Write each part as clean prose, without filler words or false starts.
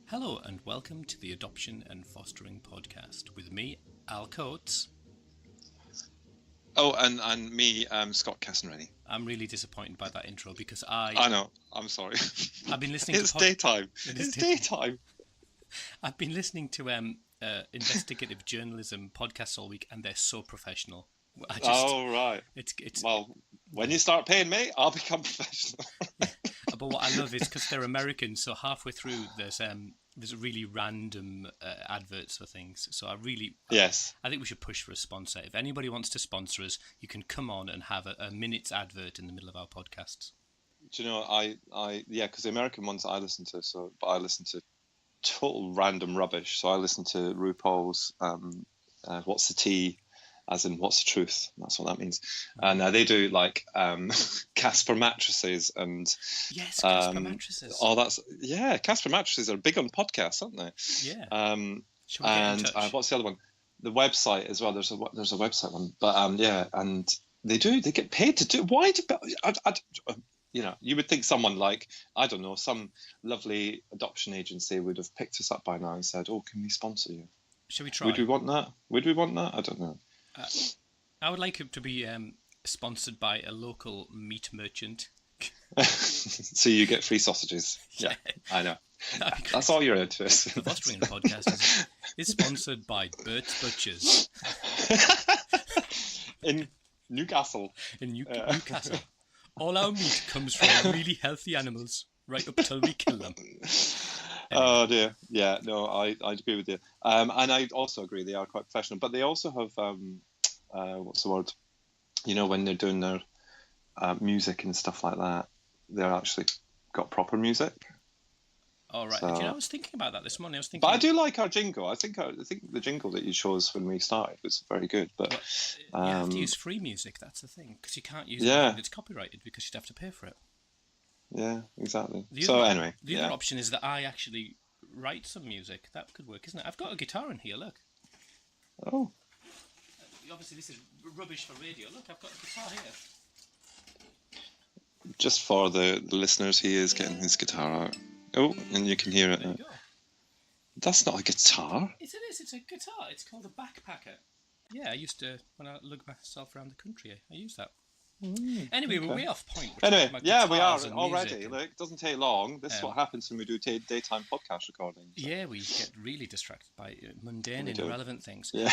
Hello and welcome to the Adoption and Fostering Podcast with me, Al Coates. Oh, and me, Scott Cassenrenny. I'm really disappointed by that intro because I know. I'm sorry. I've been listening It's to daytime. It's daytime. I've been listening to investigative journalism podcasts all week, and they're so professional. Right. It's well, when you start paying me, I'll become professional. But what I love is because they're American, so halfway through there's really random adverts for things. So I think we should push for a sponsor. If anybody wants to sponsor us, you can come on and have a minute's advert in the middle of our podcasts. Do you know, because the American ones I listen to, but I listen to total random rubbish. So I listen to RuPaul's What's the Tea, as in What's the Truth. That's what that means. And they do like Casper mattresses and yes, Casper mattresses. Casper mattresses are big on podcasts, aren't they? Yeah. And what's the other one? The website as well. There's a website one, but and they get paid to do. Why do you would think someone like, I don't know, some lovely adoption agency would have picked us up by now and said, "Oh, can we sponsor you?" Should we try? Would we want that? I don't know. I would like it to be sponsored by a local meat merchant. So you get free sausages. Yeah, I know. That's all you're into. The Fostering Podcast is sponsored by Bert's Butchers. In Newcastle. Newcastle. All our meat comes from really healthy animals, right up till we kill them. Oh dear, yeah, no, I agree with you. And I also agree they are quite professional, but they also have what's the word? You know, when they're doing their music and stuff like that, they're actually got proper music. All right. So, I was thinking about that this morning. But I do like our jingle. I think the jingle that you chose when we started was very good. But you have to use free music. That's the thing, because you can't use anything that's copyrighted because you'd have to pay for it. Yeah, exactly. The other option is that I actually write some music. That could work, isn't it? I've got a guitar in here. Look. Oh. Obviously, this is rubbish for radio. Look, I've got a guitar here. Just for the listeners, he is getting his guitar out. Oh, and you can hear it. There you go. That's not a guitar. It is. It's a guitar. It's called a backpacker. Yeah, I used to, when I lug myself around the country, I use that. Anyway, we're way off point. Anyway, we are already. Look, it doesn't take long. This is what happens when we do daytime podcast recordings. Yeah, we get really distracted by mundane and irrelevant things. Yeah.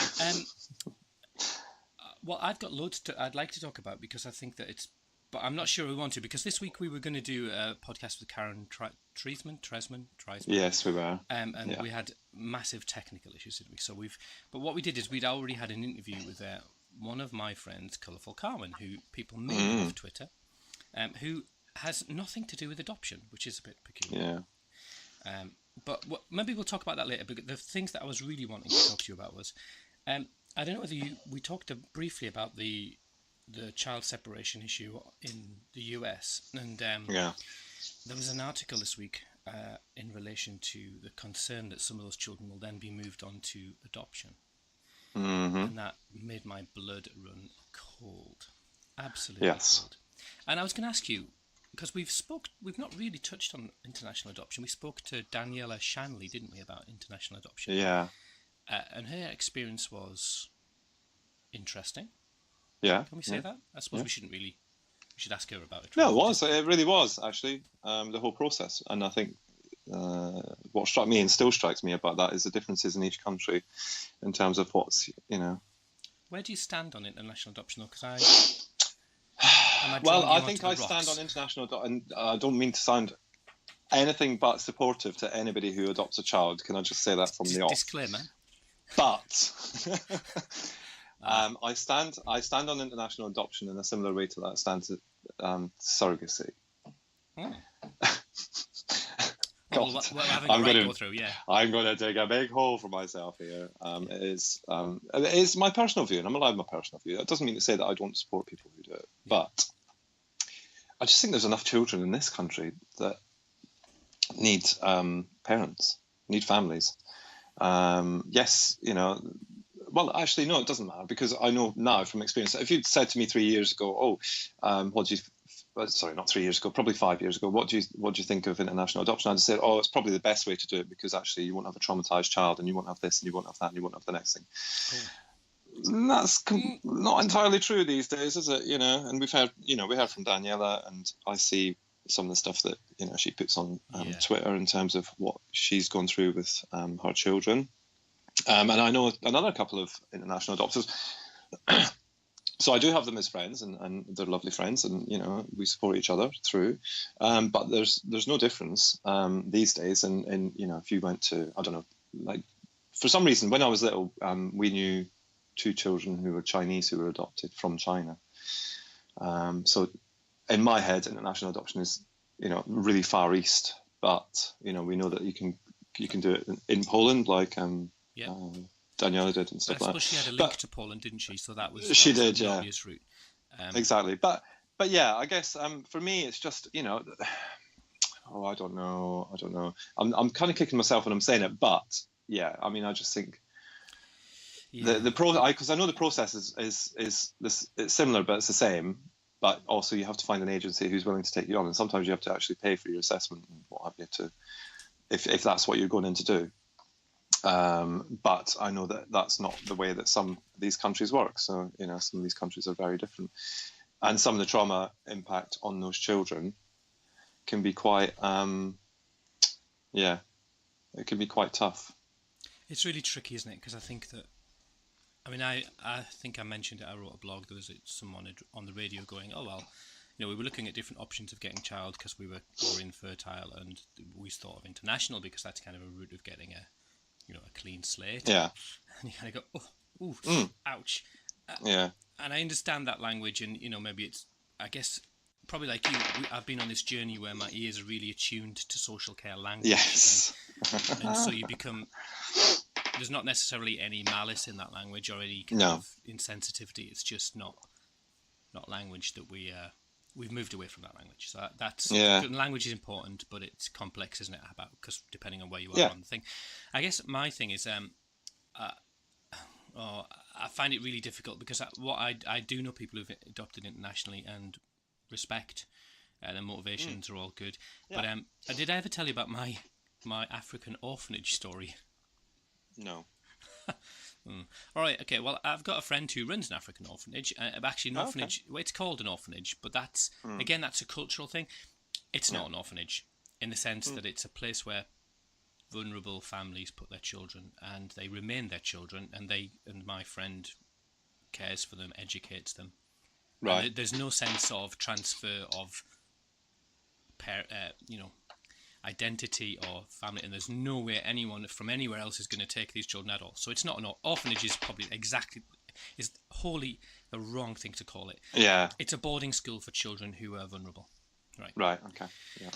Well, I've got loads I'd like to talk about because I think that it's... But I'm not sure we want to, because this week we were going to do a podcast with Karen Tresman. Yes, we were. And we had massive technical issues, didn't we? But what we did is we'd already had an interview with one of my friends, Colourful Carwen, who people know off Twitter, who has nothing to do with adoption, which is a bit peculiar. Yeah. But maybe we'll talk about that later. But the things that I was really wanting to talk to you about was, I don't know whether we talked briefly about the child separation issue in the US, and there was an article this week in relation to the concern that some of those children will then be moved on to adoption. And that made my blood run cold, absolutely cold. And I was going to ask you, because we've not really touched on international adoption. We spoke to Daniela Shanley, didn't we, about international adoption? Yeah. And her experience was interesting. Yeah. Can we say that? I suppose we should ask her about it. No, it really was, actually, the whole process. And I think what struck me and still strikes me about that is the differences in each country in terms of what's, Where do you stand on international adoption, though? Because I think I stand on international adoption, and I don't mean to sound anything but supportive to anybody who adopts a child. Can I just say that from the off? Disclaimer. But I stand on international adoption in a similar way to that I stand to surrogacy. I'm going to dig a big hole for myself here. It is my personal view, and I'm allowed my personal view. That doesn't mean to say that I don't support people who do it, but I just think there's enough children in this country that need parents, need families. Yes, well, actually, no, it doesn't matter, because I know now from experience that if you'd said to me 3 years ago, what do you sorry, not 3 years ago, probably 5 years ago, what do you think of international adoption? I just said, oh, it's probably the best way to do it, because actually you won't have a traumatized child, and you won't have this, and you won't have that, and you won't have the next thing. Cool. And that's not entirely true these days, is it? And we heard from Daniela, and I see some of the stuff that she puts on Twitter in terms of what she's gone through with her children, and I know another couple of international adopters. So I do have them as friends, and they're lovely friends, and we support each other through. But there's no difference these days. And if you went to, I don't know, like, for some reason when I was little, we knew 2 children who were Chinese who were adopted from China. So in my head, international adoption is really far east. But we know that you can do it in Poland, like Daniela did and stuff like that. She had a link to Poland, didn't she? So that was the obvious route. Exactly. But yeah, I guess for me it's just I don't know. I'm kind of kicking myself when I'm saying it, but yeah, I mean, I just think because I know the process is this, it's similar, but it's the same. But also you have to find an agency who's willing to take you on, and sometimes you have to actually pay for your assessment and what have you to, if that's what you're going in to do. But I know that that's not the way that some of these countries work. So, some of these countries are very different. And some of the trauma impact on those children can be quite, it can be quite tough. It's really tricky, isn't it? Because I think that, I think I mentioned it, I wrote a blog, there was someone on the radio going, oh, well, we were looking at different options of getting a child because we were infertile, and we thought of international because that's kind of a route of getting a clean slate. Yeah. And you kind of go, ouch. Yeah. And I understand that language, and, maybe it's, I guess, probably like you, I've been on this journey where my ears are really attuned to social care language. Yes. And so you become, there's not necessarily any malice in that language or any kind of insensitivity. It's just not language that we've moved away from that language. So that's language is important, but it's complex, isn't it? Because depending on where you are on the thing. I guess my thing is, I find it really difficult because I do know people who've adopted internationally and respect, their motivations are all good. Yeah. But did I ever tell you about my African orphanage story? No. All right, okay. Well, I've got a friend who runs an African orphanage. Actually, an orphanage. Well, it's called an orphanage, but that's again, that's a cultural thing. It's not an orphanage in the sense that it's a place where vulnerable families put their children, and they remain their children, and my friend cares for them, educates them. Right. And there's no sense of transfer of, identity or family, and there's no way anyone from anywhere else is going to take these children at all. So it's not an orphanage. Is probably is wholly the wrong thing to call it. Yeah, it's a boarding school for children who are vulnerable. Right. Okay. Yeah.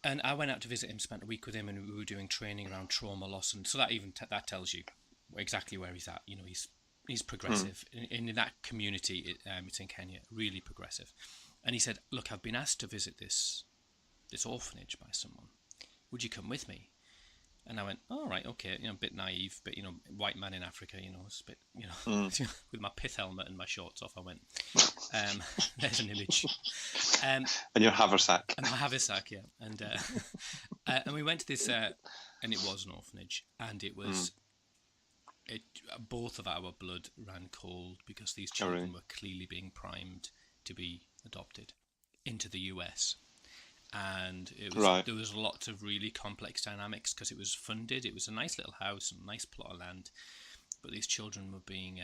And I went out to visit him, spent a week with him, and we were doing training around trauma loss, and so that even that tells you exactly where he's at. He's progressive in that community. It's in Kenya, really progressive. And he said, "Look, I've been asked to visit this orphanage by someone. Would you come with me?" And I went, "All right, okay." A bit naive, but white man in Africa, it's a bit, with my pith helmet and my shorts off, I went. There's an image. And your haversack. And my haversack, yeah. And we went to this, and it was an orphanage, and it was. Both of our blood ran cold because these children were clearly being primed to be adopted into the US. And there was lots of really complex dynamics because it was funded. It was a nice little house and a nice plot of land, but these children were being.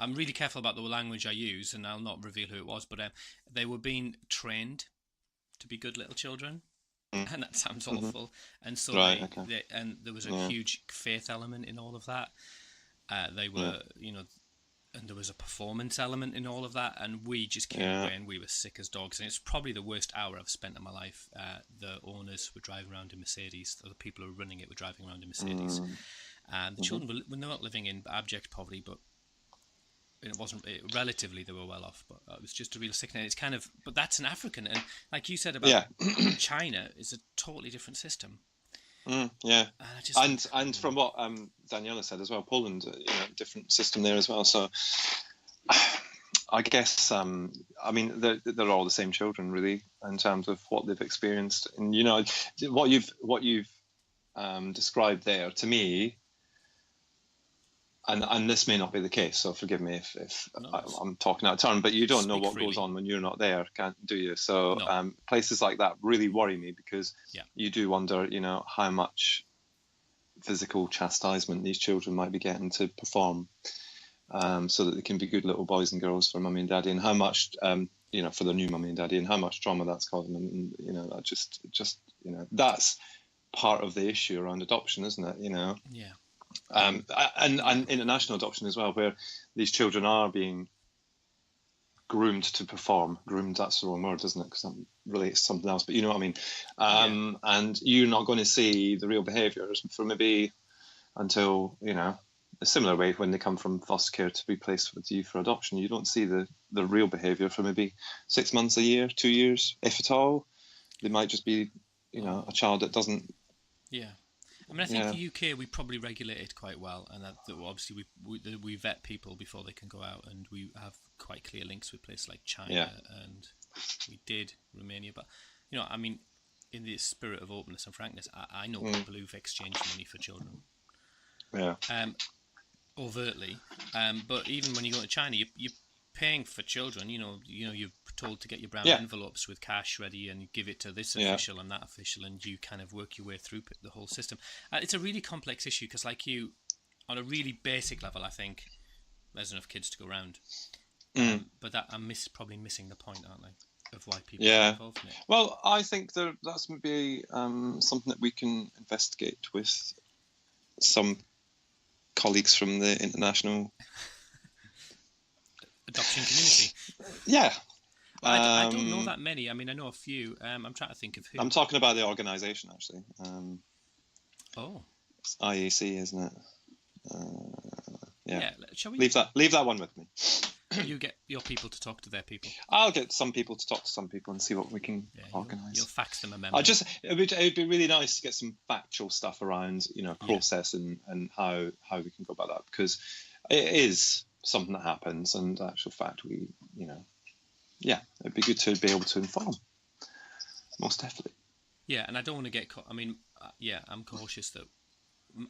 I'm really careful about the language I use, and I'll not reveal who it was, but they were being trained to be good little children, and that sounds awful. And so and there was a huge faith element in all of that. They were, and there was a performance element in all of that, and we just came away and we were sick as dogs, and it's probably the worst hour I've spent in my life. The owners were driving around in Mercedes, or the people who were running it were driving around in Mercedes, and the children were not living in abject poverty, but relatively they were well off, but it was just a real sickening. It's kind of, but that's an African, and like you said about China, is a totally different system. And from what Daniela said as well, Poland, different system there as well. So I guess I mean they're all the same children really in terms of what they've experienced, and you know what you've described there to me. And this may not be the case, so forgive me if I'm talking out of turn, but you don't know what goes on when you're not there, do you? So No. Places like that really worry me, because Yeah. you do wonder, you know, how much physical chastisement these children might be getting to perform, so that they can be good little boys and girls for mummy and daddy, and how much, you know, for their new mummy and daddy, and how much trauma that's causing them. And you know, that just you know, that's part of the issue around adoption, isn't it? You know. Yeah. And international adoption as well, where these children are being groomed to perform. Groomed, that's the wrong word, isn't it? Because that relates to something else, but you know what I mean. And you're not going to see the real behaviours for maybe until, you know, a similar way when they come from foster care to be placed with you for adoption. You don't see the real behaviour for maybe 6 months, a year, 2 years, if at all. They might just be, you know, a child that doesn't. Yeah. I mean, I think the UK, we probably regulate it quite well, and that obviously we vet people before they can go out, and we have quite clear links with places like China, and we did Romania. But, you know, I mean, in the spirit of openness and frankness, I know people who've exchanged money for children. Yeah. Overtly. But even when you go to China, you're paying for children. You know, you're told to get your brown envelopes with cash ready and you give it to this official and that official, and you kind of work your way through the whole system. It's a really complex issue because, like you, on a really basic level, I think there's enough kids to go around. But that I'm probably missing the point, aren't I, of why people are involved in it. Well, I think that's maybe something that we can investigate with some colleagues from the international adoption community. Yeah. I don't know that many. I mean, I know a few. I'm trying to think of who. I'm talking about the organisation, actually. It's IAC, isn't it? Yeah. Shall we leave that one with me? You get your people to talk to their people. I'll get some people to talk to some people and see what we can organise. You'll fax them a memo. It would be really nice to get some factual stuff around, you know, process and how we can go about that, because it is something that happens, and actual fact, we, you know, it'd be good to be able to inform. Most definitely. Yeah, and I don't want to get caught. I mean, I'm cautious that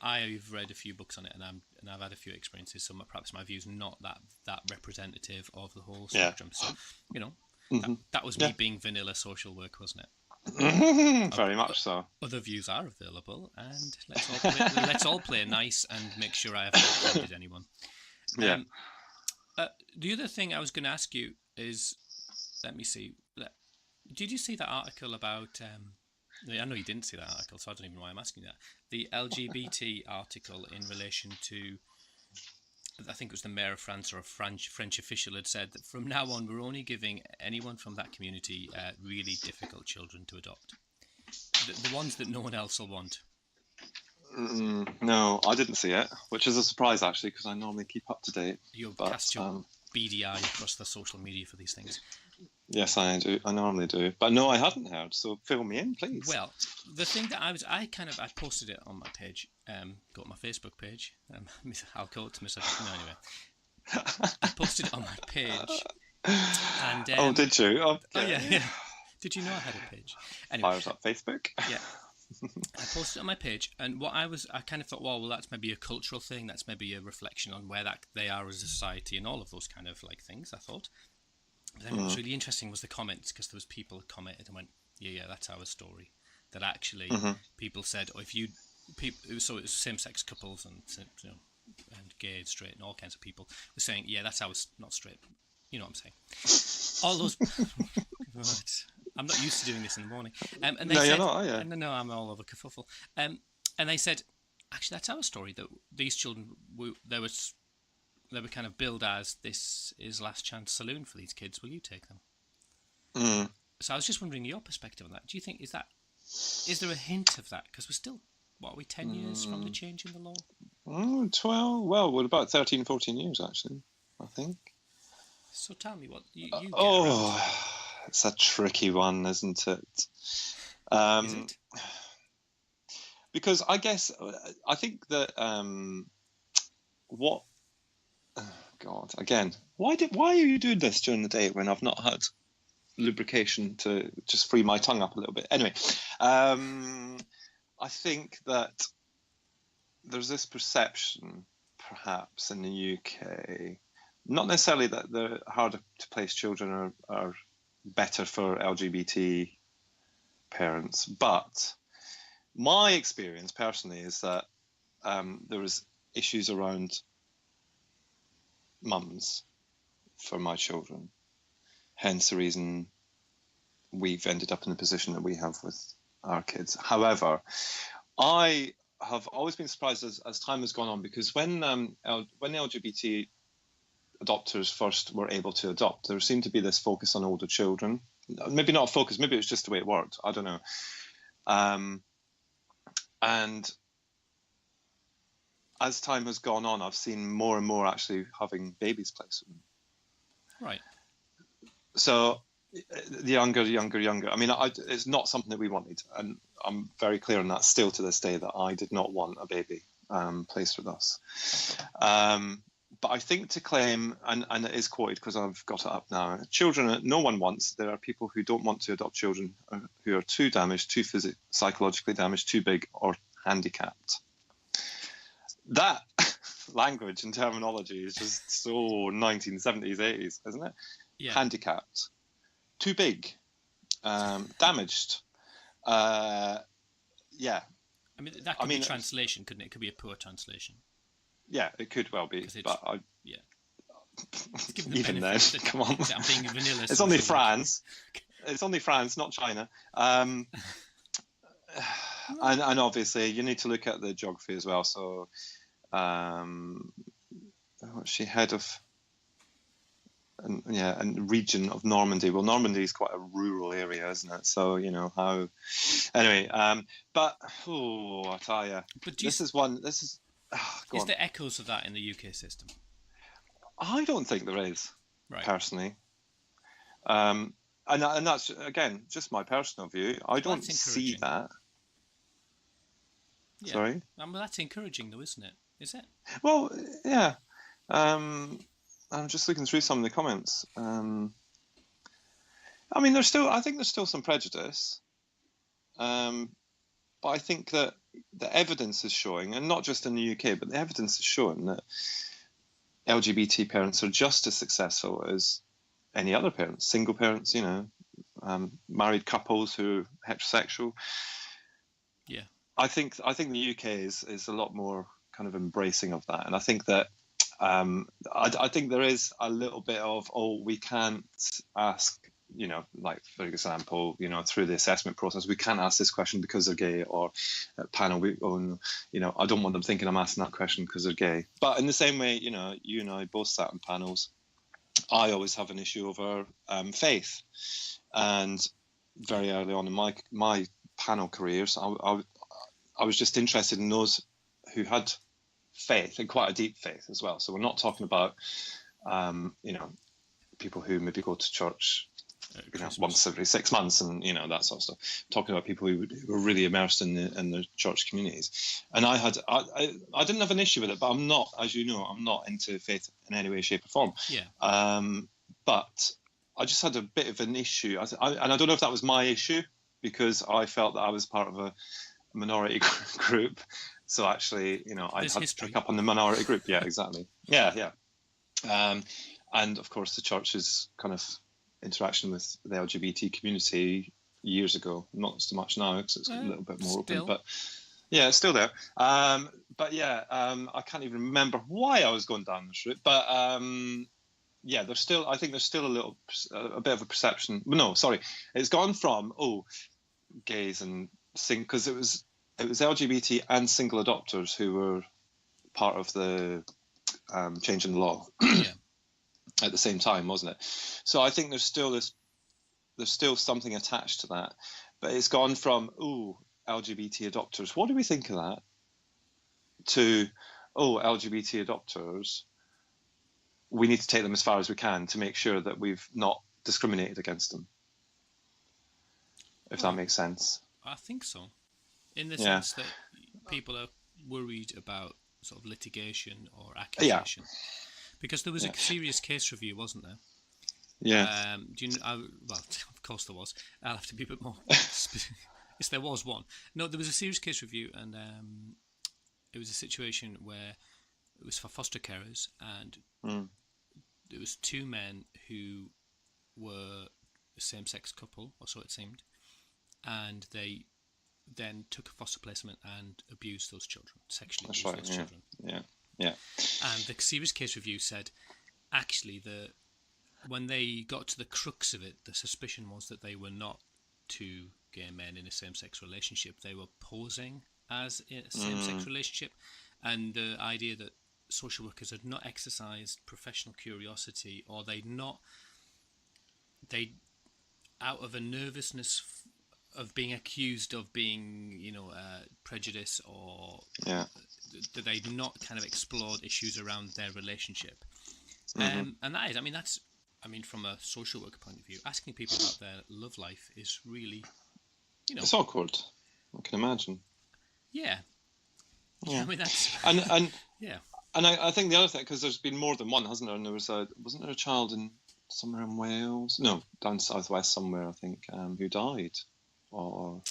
I've read a few books on it, and I've had a few experiences. So perhaps my view's not that representative of the whole spectrum. So, you know, that was me being vanilla social work, wasn't it? Very much so. Other views are available, and let's all play nice and make sure I haven't offended anyone. The other thing I was going to ask you is, let me see. Did you see that article about? I know you didn't see that article, so I don't even know why I'm asking that. The LGBT article in relation to, I think it was the mayor of France or a French official had said that from now on we're only giving anyone from that community really difficult children to adopt. The ones that no one else will want. No, I didn't see it, which is a surprise actually, because I normally keep up to date. You cast your beady eye across the social media for these things. Yes, I do. I normally do, but no, I hadn't heard. So fill me in, please. Well, the thing that I posted it on my page. Got my Facebook page. I'll call it to myself. No, anyway, I posted it on my page. And did you? Oh yeah. Did you know I had a page? Anyway, I was at Facebook. Yeah. I posted it on my page, and I kind of thought, well, that's maybe a cultural thing. That's maybe a reflection on where they are as a society, and all of those kind of like things. I thought. But then what was really interesting was the comments, because there was people who commented and went, yeah, that's our story. That actually people said, so it was same-sex couples and, you know, and gay and straight and all kinds of people were saying, yeah, that's our, not straight, but you know what I'm saying. All those. Right. I'm not used to doing this in the morning. And they said, you're not, are you? No, I'm all over kerfuffle. And they said, actually, that's our story. That these children, they were kind of billed as, this is last chance saloon for these kids. Will you take them? So I was just wondering your perspective on that. Do you think is there a hint of that? Because we're still, 10 years from the change in the law? 12. Well, we're about 13, 14 years actually, I think. So tell me what you get around. It's a tricky one, isn't it? Is it? Because I think that God, again, why are you doing this during the day when I've not had lubrication to just free my tongue up a little bit? Anyway, I think that there's this perception, perhaps in the UK, not necessarily that the harder to place children are better for LGBT parents, but my experience personally is that there was issues around mums for my children, hence the reason we've ended up in the position that we have with our kids. However, I have always been surprised as time has gone on, because when the LGBT adopters first were able to adopt, there seemed to be this focus on older children. Maybe not a focus, maybe it was just the way it worked. I don't know. And as time has gone on, I've seen more and more actually having babies placed with them. Right. So the younger. I mean, it's not something that we wanted, and I'm very clear on that still to this day, that I did not want a baby placed with us. But I think to claim, and it is quoted because I've got it up now, children that no one wants. There are people who don't want to adopt children who are too damaged, too psychologically damaged, too big, or handicapped. That language and terminology is just so 1970s, 80s, isn't it? Yeah. Handicapped, too big, damaged. Yeah. I mean, that could be translation, couldn't it? It could be a poor translation. Yeah, it could well be. But yeah. Even then, come on. I'm being vanilla. It's only France. It's only France, not China. And obviously, you need to look at the geography as well. So, what's she, head of? And region of Normandy. Well, Normandy is quite a rural area, isn't it? So how. Anyway, but I tell you, Is there echoes of that in the UK system? I don't think there is, right. Personally. And that's, again, just my personal view. I don't see that. Yeah. Sorry? Well, that's encouraging, though, isn't it? Is it? Well, yeah. I'm just looking through some of the comments. I mean, I think there's still some prejudice. But I think that the evidence is showing, and not just in the UK, but the evidence is showing that LGBT parents are just as successful as any other parents, single parents, married couples who are heterosexual. Yeah. I think the UK is a lot more kind of embracing of that. And I think that I think there is a little bit of, we can't ask, like, for example, through the assessment process, we can't ask this question because they're gay, or at panel, I don't want them thinking I'm asking that question because they're gay. But in the same way, you and I both sat on panels, I always have an issue over faith. And very early on in my panel careers, I was just interested in those who had faith, and quite a deep faith as well. So we're not talking about, people who maybe go to church once every 6 months and that sort of stuff. Talking about people who were really immersed in the church communities. And I didn't have an issue with it, but I'm not, as you know, I'm not into faith in any way, shape, or form. Yeah. But I just had a bit of an issue, and I don't know if that was my issue, because I felt that I was part of a minority group. So actually, I had to pick up on the minority group. Yeah, exactly. Yeah. And of course, the church's kind of interaction with the LGBT community years ago, not so much now because it's a little bit more open, but yeah, it's still there. But yeah, I can't even remember why I was going down this route, but yeah, I think there's still a bit of a perception. No, sorry, it's gone from gays and because it was LGBT and single adopters who were part of the change in the law. Yeah. At the same time, wasn't it? So I think there's still something attached to that, but it's gone from LGBT adopters, what do we think of that, to LGBT adopters, we need to take them as far as we can to make sure that we've not discriminated against them, if that makes sense. I think so, in the sense that people are worried about sort of litigation or accusation. Because there was a serious case review, wasn't there? Yeah. Do you know? Well, of course there was. I'll have to be a bit more specific. Yes, there was one. No, there was a serious case review, and it was a situation where it was for foster carers, and there was two men who were a same-sex couple, or so it seemed, and they then took a foster placement and abused those children, sexually abused those children. Yeah. And the serious case review said, actually, when they got to the crux of it, the suspicion was that they were not two gay men in a same-sex relationship. They were posing as a same-sex relationship, and the idea that social workers had not exercised professional curiosity, or they out of a nervousness of being accused of being, prejudice, or that they'd not kind of explored issues around their relationship. And that is, from a social worker point of view, asking people about their love life is really, it's awkward. I can imagine. Yeah. Yeah. That's and yeah. And I think the other thing, because there's been more than one, hasn't there? And there wasn't there a child somewhere in Wales? No, down southwest somewhere, I think, who died. Or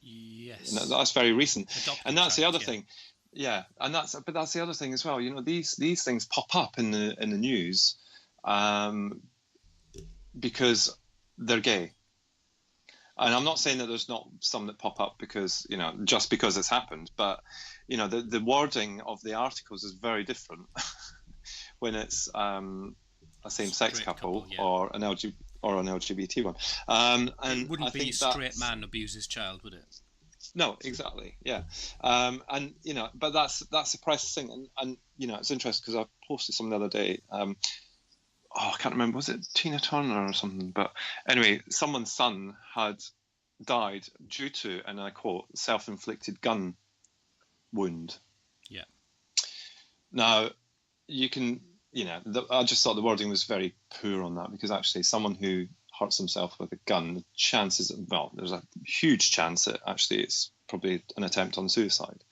yes, that's very recent. Adopted and that's child, the other thing. Yeah, and that's the other thing as well. These things pop up in the news, because they're gay. And I'm not saying that there's not some that pop up because, just because it's happened, but, the wording of the articles is very different when it's a same-sex couple or an LGBT one. And it wouldn't I be think straight man abuses child, would it? No, exactly. Yeah. But that's the priceless thing. And it's interesting because I posted something the other day. I can't remember, was it Tina Turner or something? But anyway, someone's son had died due to, and I quote, self-inflicted gun wound. Yeah. Now, you can, I just thought the wording was very poor on that, because actually someone who hurts himself with a gun, the chances, there's a huge chance that actually it's probably an attempt on suicide.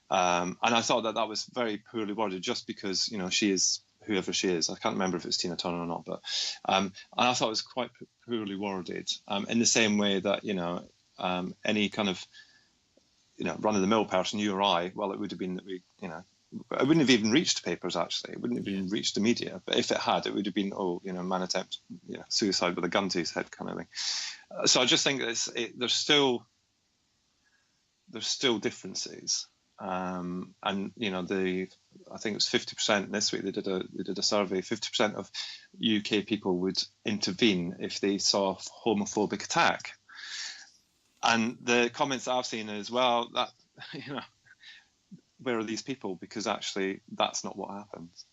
Yeah. And I thought that was very poorly worded, just because, she is whoever she is. I can't remember if it's Tina Turner or not, but and I thought it was quite poorly worded, in the same way that, any kind of, run-of-the-mill person, you or I, well, it would have been that we, it wouldn't have even reached papers, actually. It wouldn't have even reached the media. But if it had, it would have been, man attempt, suicide with a gun to his head kind of thing. So I just think that there's still differences. And I think it was 50% this week. They did a survey. 50% of UK people would intervene if they saw a homophobic attack. And the comments that I've seen is, well, that where are these people? Because actually, that's not what happens.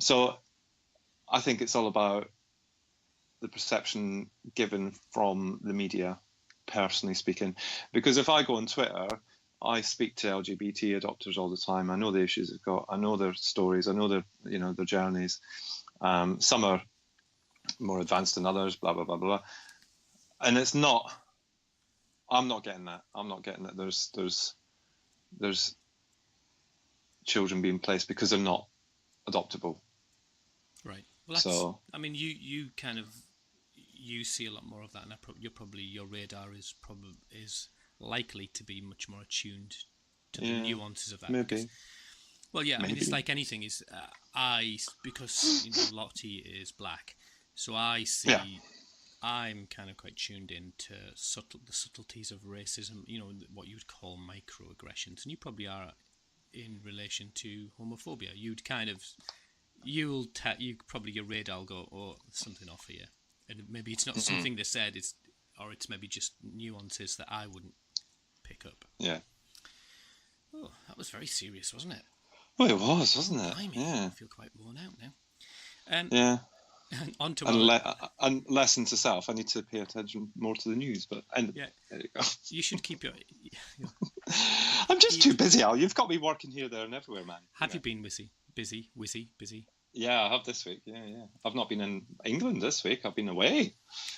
So I think it's all about the perception given from the media, personally speaking. Because if I go on Twitter, I speak to LGBT adopters all the time. I know the issues they've got. I know their stories. I know their journeys. Some are more advanced than others. Blah blah blah blah. And it's not. I'm not getting that. I'm not getting that. There's children being placed because they're not adoptable. Right. Well, so you see a lot more of that, and your radar is likely to be much more attuned to the nuances of that. Maybe. It's like anything. Is because Lottie is black, so I see. Yeah. I'm kind of quite tuned in to the subtleties of racism. What you would call microaggressions, and you probably are in relation to homophobia. You'll probably your radar will go, oh, there's something off here, and maybe it's not something they said. It's maybe just nuances that I wouldn't pick up. Yeah. Oh, that was very serious, wasn't it? Well, it was, wasn't it? Yeah. I feel quite worn out now. Yeah. And on to and lesson to self. I need to pay attention more to the news. But there you go. You should keep your. I'm just too busy, Al. You've got me working here, there, and everywhere, man. Have you been busy? Yeah, I have this week. Yeah. I've not been in England this week. I've been away.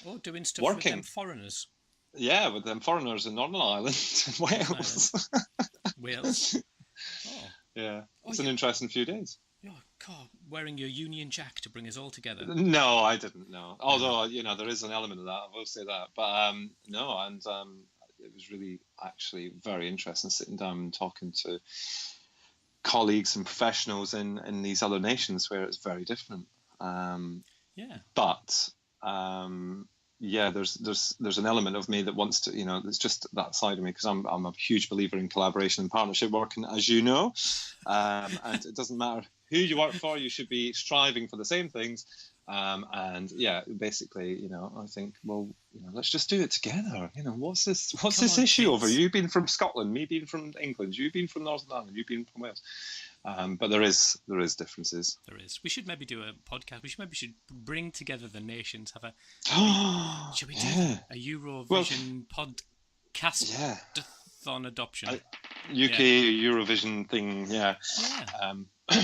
Oh, doing stuff with them foreigners. Yeah, with them foreigners in Northern Ireland and Wales. Wales. Oh. Yeah, it's an interesting few days. Yeah, God, wearing your Union Jack to bring us all together. No, I didn't know. Although, there is an element of that, I will say that. But no, and it was really actually very interesting sitting down and talking to colleagues and professionals in these other nations where it's very different. But there's an element of me that wants to, it's just that side of me, because I'm a huge believer in collaboration and partnership working, as you know, and it doesn't matter who you work for, you should be striving for the same things. Basically, I think, well, let's just do it together. What's this issue over? You've been from Scotland, me being from England, you've been from Northern Ireland, you've been from Wales. But there is differences. There is. We should maybe do a podcast. We should bring together the nations. Have a should we do a Eurovision podcast on adoption? UK Eurovision thing. Yeah.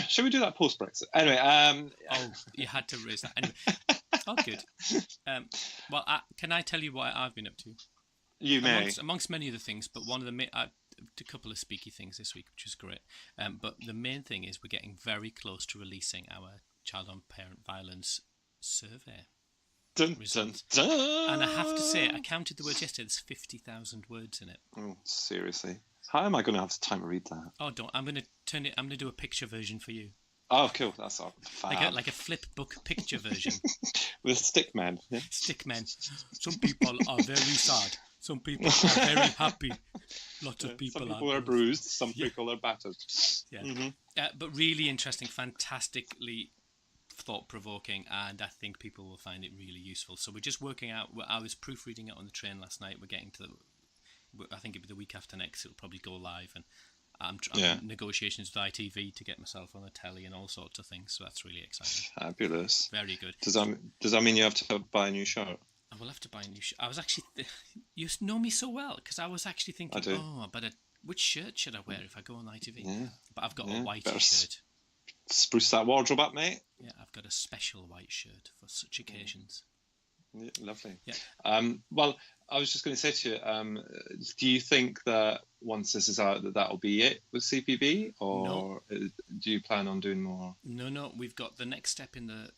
Shall we do that post Brexit? Anyway. You had to raise that. Anyway. Oh, good. Can I tell you what I've been up to? You may. Amongst many other things, but one of the a couple of speaky things this week, which is great. But the main thing is we're getting very close to releasing our child on parent violence survey. Dun, dun, dun. And I have to say, I counted the words yesterday. There's 50,000 words in it. Oh, seriously? How am I going to have time to read that? Oh, don't! I'm going to turn it. I'm going to do a picture version for you. Oh, cool! That's all. Like a flip book picture version. With stick men. Yeah? Stick men. Some people are very sad. Some people are very happy. Lots of people. Some people are bruised. Some people are battered. Yeah. Mm-hmm. But really interesting, fantastically thought-provoking, and I think people will find it really useful. So we're just working out. I was proofreading it on the train last night. We're getting to I think it'll be the week after next. It'll probably go live, and I'm in negotiations with ITV to get myself on the telly and all sorts of things. So that's really exciting. Fabulous. Very good. Does that mean you have to buy a new shirt? I will have to buy a new shirt. I was actually you know me so well, because I was actually thinking, which shirt should I wear if I go on ITV? Yeah. But I've got a white shirt. Spruce that wardrobe up, mate. Yeah, I've got a special white shirt for such occasions. Yeah, lovely. Yeah. Well, I was just going to say to you, do you think that once this is out, that'll be it with CPB, or do you plan on doing more? No. We've got the next step in the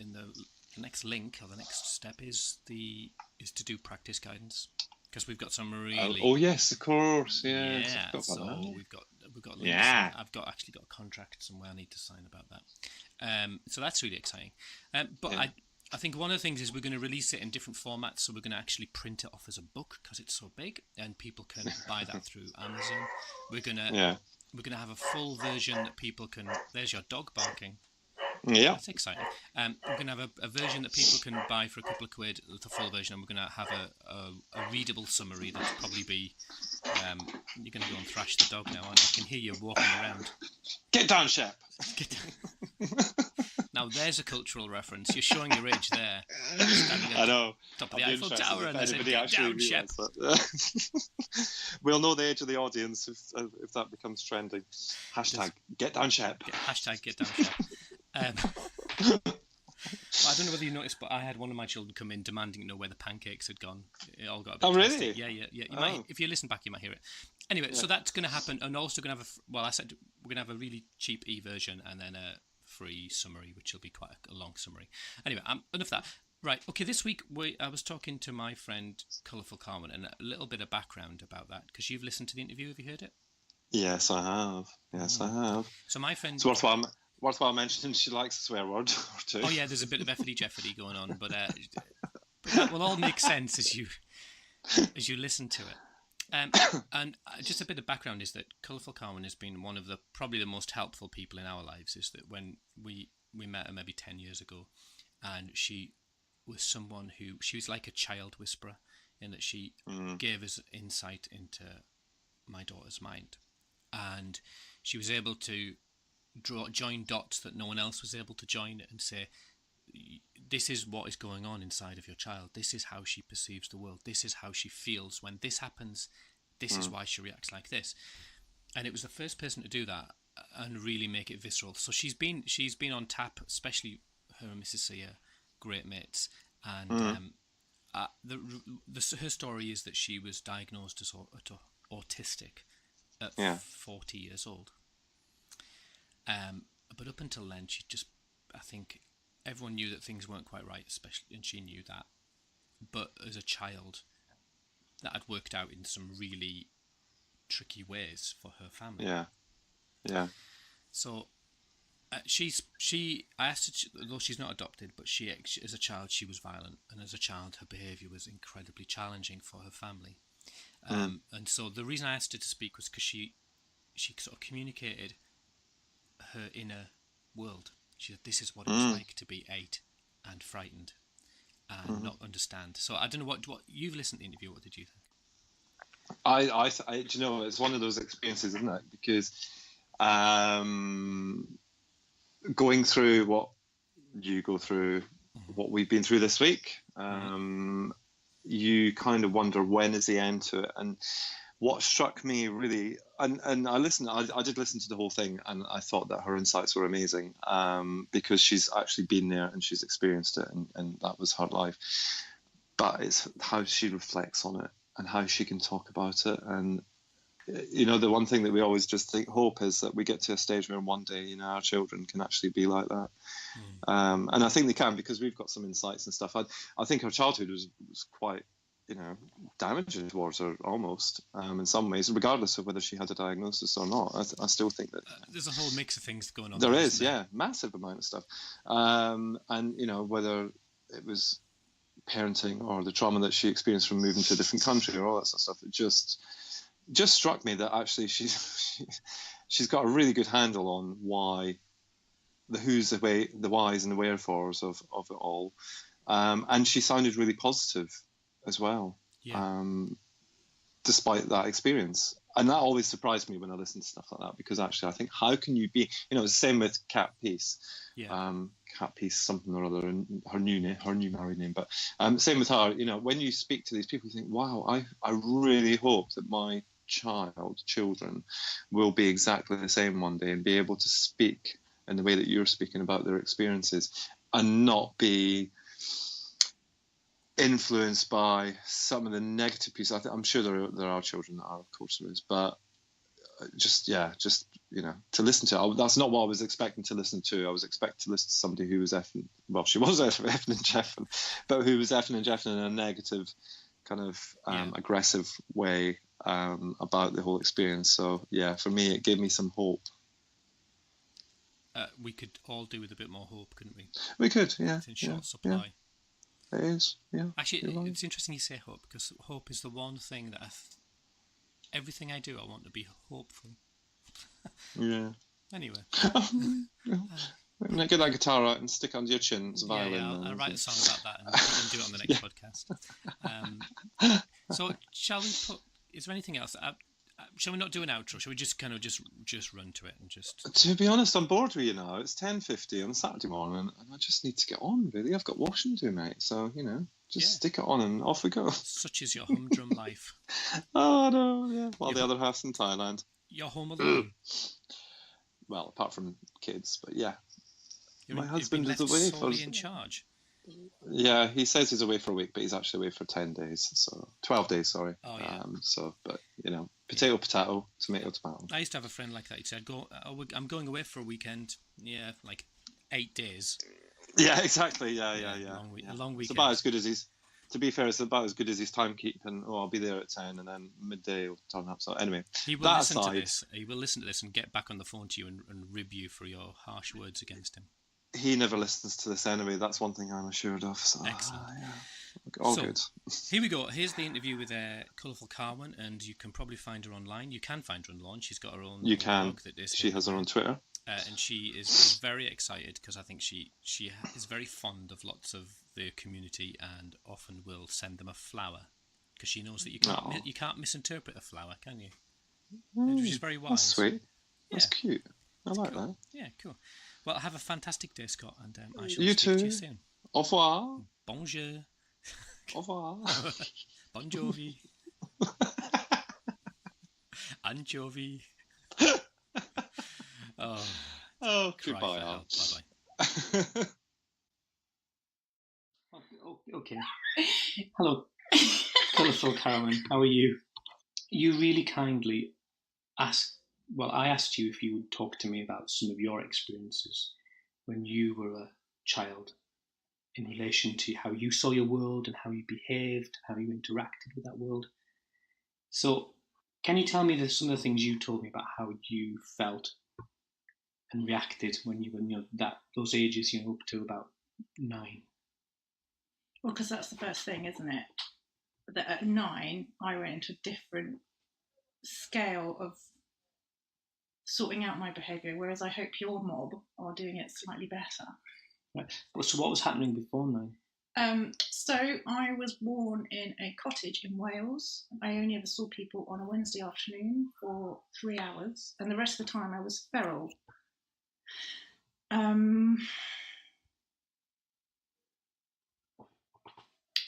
next link, or the next step is to do practice guidance, because we've got some really. Oh yes, of course, yeah. Yeah. So we've got links. Yeah. I've actually got a contract somewhere I need to sign about that. So that's really exciting. I think one of the things is we're going to release it in different formats. So we're going to actually print it off as a book, because it's so big, and people can buy that through Amazon. We're gonna have a full version that people can. There's your dog barking. Yeah, that's exciting. We're going to have a version that people can buy for a couple of quid, the full version, and we're going to have a readable summary that'll probably be. You're going to go and thrash the dog now, aren't you? I can hear you walking around. Get down, Shep. Get down. Now there's a cultural reference. You're showing your age there. I know. Top of the Eiffel Tower, and there's get down, Shep. We'll know the age of the audience if that becomes trending. Hashtag get down, Shep. Hashtag get down, Shep. I don't know whether you noticed, but I had one of my children come in demanding to know where the pancakes had gone. It all got a bit really? Yeah. You might, if you listen back, you might hear it. Anyway, so that's going to happen, and also going to have I said we're going to have a really cheap e-version and then a free summary, which will be quite a long summary. Anyway, enough of that. Right, okay, this week I was talking to my friend Colourful Carwen, and a little bit of background about that, because you've listened to the interview. Have you heard it? Yes, I have. So my friend... It's worthwhile mentioning she likes a swear word or two. Oh yeah, there's a bit of effity jeffity going on, but that will all make sense as you listen to it. And just a bit of background is that Colourful Carwen has been one of probably the most helpful people in our lives. Is that when we met her maybe 10 years ago, and she was someone who, she was like a child whisperer, in that she gave us insight into my daughter's mind, and she was able to join dots that no one else was able to join, and say, this is what is going on inside of your child. This is how she perceives the world. This is how she feels when this happens. This is why she reacts like this. And it was the first person to do that and really make it visceral. So she's been on tap, especially her and Mrs. Sear, great mates. And her story is that she was diagnosed as autistic at 40 years old. But up until then, she'd just I think everyone knew that things weren't quite right, especially, and she knew that. But as a child, that had worked out in some really tricky ways for her family. Yeah. Yeah. So I asked her, though she's not adopted, but she, as a child, she was violent, and as a child, her behaviour was incredibly challenging for her family. And so the reason I asked her to speak was because she sort of communicated her inner world. She said, "This is what it's like to be 8 and frightened and not understand." So I don't know what you've listened to the interview. What did you think? I you know, it's one of those experiences, isn't it? Because going through what you go through, what we've been through this week, you kind of wonder, when is the end to it? And what struck me really, and I did listen to the whole thing, and I thought that her insights were amazing, because she's actually been there and she's experienced it, and that was her life. But it's how she reflects on it and how she can talk about it. And you know, the one thing that we always just hope is that we get to a stage where one day, you know, our children can actually be like that. And I think they can, because we've got some insights and stuff. I think her childhood was quite, you know, damaging towards her, almost, in some ways, regardless of whether she had a diagnosis or not. I still think that there's a whole mix of things going on. There is, yeah, massive amount of stuff. And you know, whether it was parenting or the trauma that she experienced from moving to a different country or all that sort of stuff, it just struck me that actually she's got a really good handle on why, the who's, the whys and the wherefores of it all, and she sounded really positive as well, despite that experience. And that always surprised me when I listen to stuff like that, because actually I think, how can you be, you know, it's the same with Cat Peace, Cat Peace something or other, and her new married name, but same with her. You know, when you speak to these people, you think, wow, I really hope that my children will be exactly the same one day, and be able to speak in the way that you're speaking about their experiences, and not be influenced by some of the negative pieces. I'm sure there are children that are, of course there is, but just you know, to listen to, that's not what I was expecting to listen to. I was expecting to listen to somebody who was she was effing and jeffing, but who was effing and jeffing in a negative kind of aggressive way about the whole experience. So yeah, for me, it gave me some hope. We could all do with a bit more hope, couldn't we? We could, yeah. It's in short supply. It is, yeah. Actually, it's interesting you say hope, because hope is the one thing that everything I do, I want to be hopeful. Yeah. Anyway. Get that guitar out and stick it under your chin. It's a violin. Yeah, I'll write a song about that and do it on the next podcast. So, shall we is there anything else? Shall we not do an outro? Shall we just kind of just run to it and just... To be honest, I'm bored with you now. It's 10:50 on Saturday morning, and I just need to get on, really. I've got washing to do, mate. So, you know, stick it on and off we go. Such is your humdrum life. Oh, no, yeah. While the other half's in Thailand. You're home alone? Well, apart from kids, but yeah. My husband is away solely in charge. Yeah, he says he's away for a week, but he's actually away for 10 days. So 12 days, sorry. Oh, yeah. But you know, potato, tomato, tomato. I used to have a friend like that. He'd say, I'm going away for a weekend. Yeah, like 8 days. Yeah, exactly. Yeah. A long weekend. It's about as good as he's. To be fair, it's about as good as his timekeeping. Oh, I'll be there at 10, and then midday he'll turn up. So anyway, he will listen to this. He will listen to this and get back on the phone to you and rib you for your harsh words against him. He never listens to this anyway. That's one thing I'm assured of. So, excellent. All good. Here we go. Here's the interview with Colourful Carwen, and you can probably find her online. You can find her online. She's got her own blog that is. She has her own Twitter. And she is very excited, because I think she is very fond of lots of the community, and often will send them a flower, because she knows that you can't misinterpret a flower, can you? Which is very wise. That's sweet. That's cute. I like cool. that. Yeah, cool. Well, have a fantastic day, Scott, and I shall you speak too. to you soon. Au revoir. Bonjour. Au revoir. Bon Jovi. Anchovy. Oh, goodbye. Bye-bye. Okay. Hello, Colourful Carwen. How are you? You really kindly I asked you if you would talk to me about some of your experiences when you were a child in relation to how you saw your world and how you behaved, how you interacted with that world. So can you tell me some of the things you told me about how you felt and reacted when you were those ages, up to about 9? Well, because that's the first thing, isn't it? That at 9, I went into a different scale of sorting out my behaviour, whereas I hope your mob are doing it slightly better. Right. So what was happening before 9? So I was born in a cottage in Wales. I only ever saw people on a Wednesday afternoon for 3 hours, and the rest of the time I was feral. And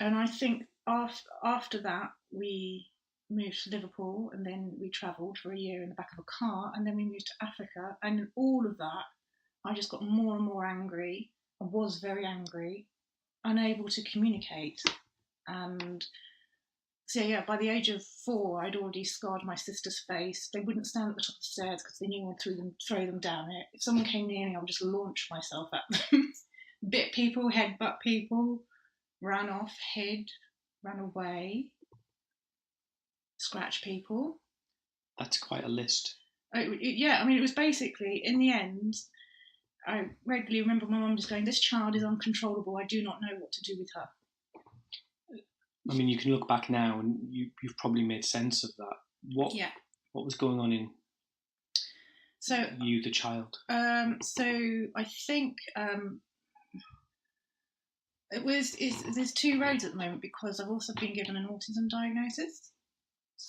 I think after that we moved to Liverpool, and then we travelled for a year in the back of a car, and then we moved to Africa. And in all of that, I just got more and more angry. I was very angry, unable to communicate. And so, yeah, by the age of 4, I'd already scarred my sister's face. They wouldn't stand at the top of the stairs because they knew I'd throw them down it. If someone came near me, I would just launch myself at them. Bit people, headbutt people, ran off, hid, ran away, scratch people. That's quite a list. It was basically, in the end, I regularly remember my mum just going, "This child is uncontrollable. I do not know what to do with her." I mean, you can look back now and you've probably made sense of that. What was going on in you, the child? So I think there's 2 roads at the moment, because I've also been given an autism diagnosis.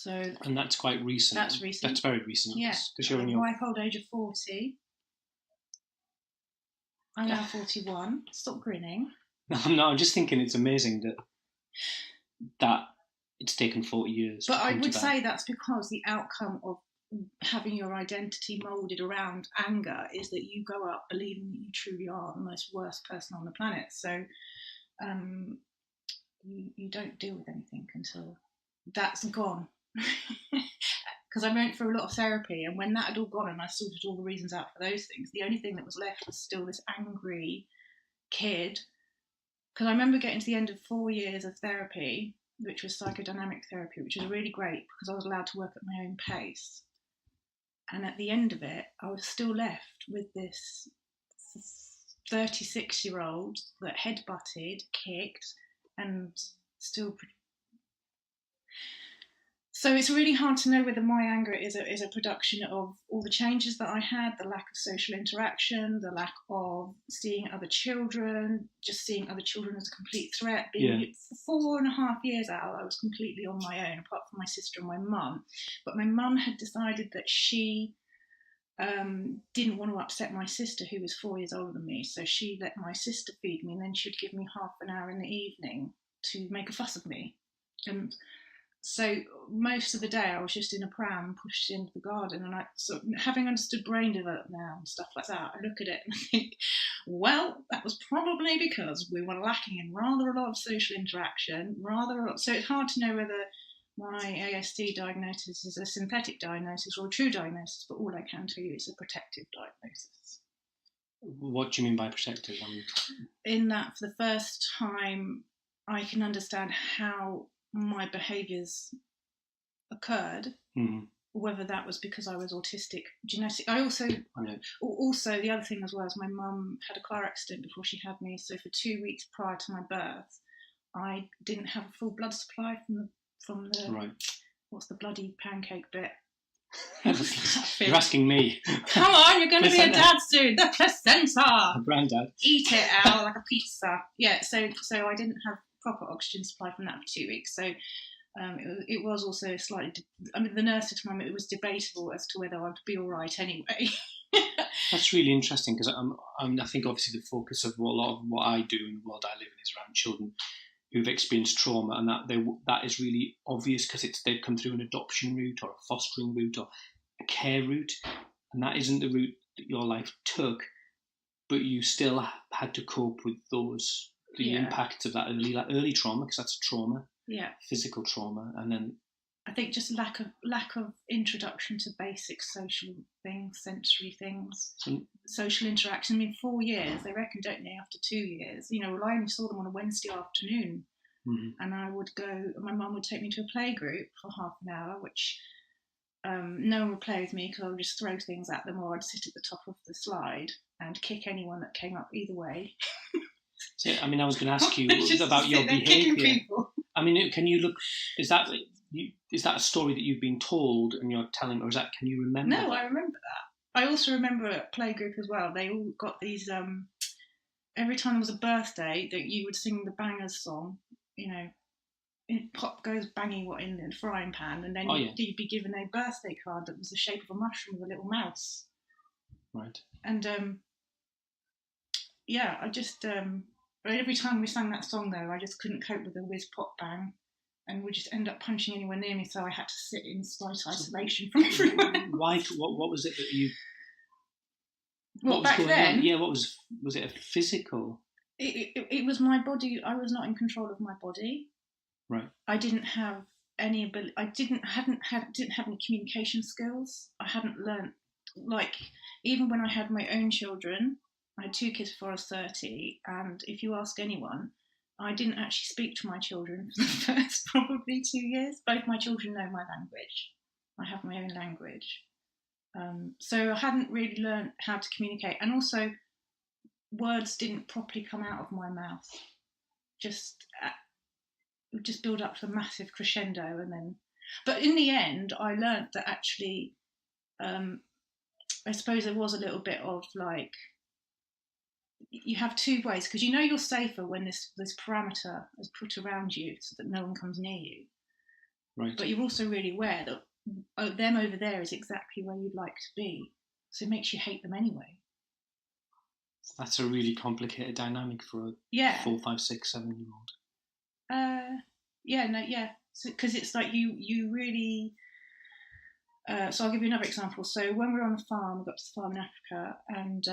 And that's quite recent. That's recent. That's very recent. Yeah. Because you're in your ripe old age of 40. I'm now 41. Stop grinning. No, I'm just thinking it's amazing that it's taken 40 years. But I would say that's because the outcome of having your identity moulded around anger is that you go up believing that you truly are the most worst person on the planet. So you don't deal with anything until that's gone. Because I went through a lot of therapy, and when that had all gone and I sorted all the reasons out for those things, the only thing that was left was still this angry kid. Because I remember getting to the end of 4 years of therapy, which was psychodynamic therapy, which was really great because I was allowed to work at my own pace. And at the end of it, I was still left with this 36-year-old that headbutted, kicked, and still. So it's really hard to know whether my anger is a production of all the changes that I had, the lack of social interaction, the lack of seeing other children, just seeing other children as a complete threat. For 4.5 years out, I was completely on my own, apart from my sister and my mum. But my mum had decided that she didn't want to upset my sister, who was 4 years older than me. So she let my sister feed me, and then she'd give me half an hour in the evening to make a fuss of me. And so most of the day I was just in a pram pushed into the garden, and having understood brain development now and stuff like that, I look at it and I think, well, that was probably because we were lacking in rather a lot of social interaction, so it's hard to know whether my ASD diagnosis is a synthetic diagnosis or a true diagnosis, but all I can tell you is a protective diagnosis. What do you mean by protective? In that, for the first time, I can understand how my behaviours occurred, whether that was because I was autistic genetic. Also the other thing as well is my mum had a car accident before she had me, so for 2 weeks prior to my birth, I didn't have a full blood supply from the right. What's the bloody pancake bit? You're asking me. Come on, you're going to be a dad soon. The placenta. Granddad. Eat it out like a pizza. Yeah. So I didn't have proper oxygen supply from that for 2 weeks. So it was also slightly. The nurse said to Mum it was debatable as to whether I'd be all right anyway. That's really interesting, because I think obviously the focus of a lot of what I do in the world I live in is around children who've experienced trauma, and that is really obvious because they've come through an adoption route or a fostering route or a care route, and that isn't the route that your life took, but you still had to cope with the impacts of that early trauma, because that's a trauma, physical trauma, and then I think just lack of introduction to basic social things, sensory things, social interaction. I mean, 4 years, they reckon, don't they, after 2 years? You know, well, I only saw them on a Wednesday afternoon, and I would go, my mum would take me to a play group for half an hour, which no one would play with me because I would just throw things at them, or I'd sit at the top of the slide and kick anyone that came up either way. So, I mean, I was going to ask you about your behaviour. I mean, can you look? Is that a story that you've been told and you're telling, or is that? Can you remember? No, that? I remember that. I also remember at playgroup as well. They all got these. Every time there was a birthday, that you would sing the bangers song. You know, pop goes banging what in the frying pan, and then you'd be given a birthday card that was the shape of a mushroom with a little mouse. Right. And I just every time we sang that song though, I just couldn't cope with the whiz pop bang, and would just end up punching anyone near me, so I had to sit in slight isolation from everyone. Why? What was it that you? What back then? On? Yeah, what was it? A physical? It was my body. I was not in control of my body. Right. I didn't have any ability. Didn't have any communication skills. I hadn't learnt. Like, even when I had my own children, I had 2 kids before I was 30, and if you ask anyone, I didn't actually speak to my children for the first probably 2 years. Both my children know my language. I have my own language. So I hadn't really learned how to communicate, and also words didn't properly come out of my mouth. Just build up to a massive crescendo, and then. But in the end, I learned that actually, I suppose there was a little bit of like, you have 2 ways, because you know you're safer when this parameter is put around you so that no one comes near you. Right. But you're also really aware that them over there is exactly where you'd like to be, so it makes you hate them anyway. That's a really complicated dynamic for a 4, 5, 6, 7-year-old. Because it's like you really. So I'll give you another example. So when we were on the farm, we got to the farm in Africa, and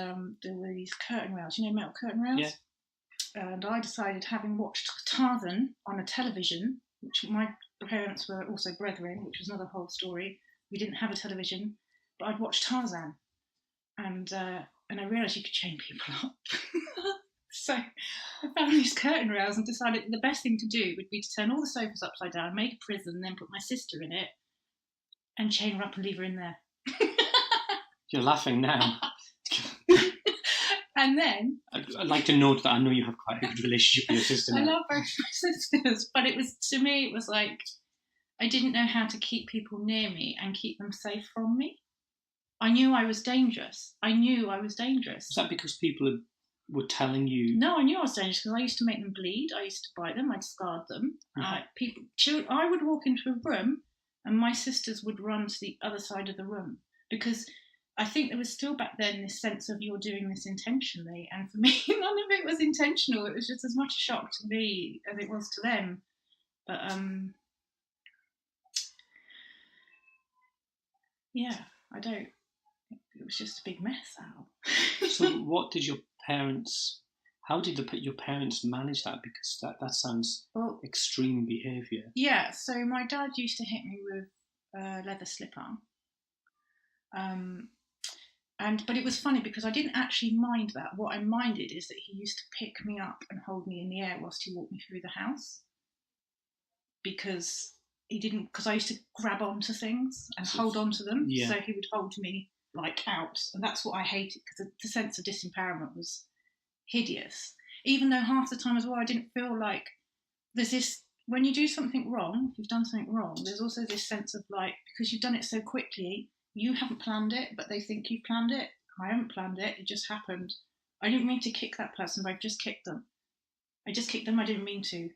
there were these curtain rails, metal curtain rails. Yeah. And I decided, having watched Tarzan on a television, which my parents were also brethren, which was another whole story. We didn't have a television, but I'd watched Tarzan, and I realised you could chain people up. So I found these curtain rails and decided the best thing to do would be to turn all the sofas upside down, make a prison, and then put my sister in it, and chain her up and leave her in there. You're laughing now. And then I'd like to note that I know you have quite a good relationship with your sister now. I love both my sisters, but it was like I didn't know how to keep people near me and keep them safe from me. I knew I was dangerous. Is that because people were telling you? No, I knew I was dangerous because I used to make them bleed. I used to bite them. I'd scarred them. I would walk into a room, and my sisters would run to the other side of the room, because I think there was still back then this sense of you're doing this intentionally, and for me, none of it was intentional. It was just as much a shock to me as it was to them. But I don't. It was just a big mess out. So, what did your parents? How did your parents manage that? Because that sounds extreme behaviour. Yeah. So my dad used to hit me with a leather slip-on. But it was funny because I didn't actually mind that. What I minded is that he used to pick me up and hold me in the air whilst he walked me through the house. Because I used to grab onto things and hold onto them. Yeah. So he would hold me like out. And that's what I hated, because the sense of disempowerment was hideous. Even though half the time as well, I didn't feel like there's this, when you do something wrong, if you've done something wrong, there's also this sense of like, because you've done it so quickly, you haven't planned it, but they think you've planned it. I haven't planned it. It just happened. I didn't mean to kick that person, but I just kicked them. I didn't mean to.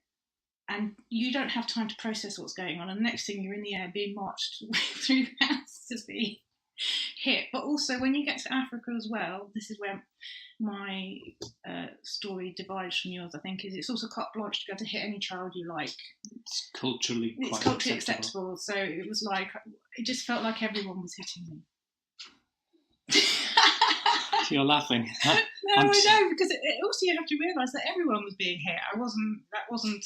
And you don't have time to process what's going on. And the next thing, you're in the air being marched through the house to be hit. But also, when you get to Africa as well, this is where my story divides from yours, I think, is it's also carte blanche to go to hit any child you like. It's culturally acceptable. So it was like, it just felt like everyone was hitting me. You're laughing. No, I know, because also you have to realise that everyone was being hit. That wasn't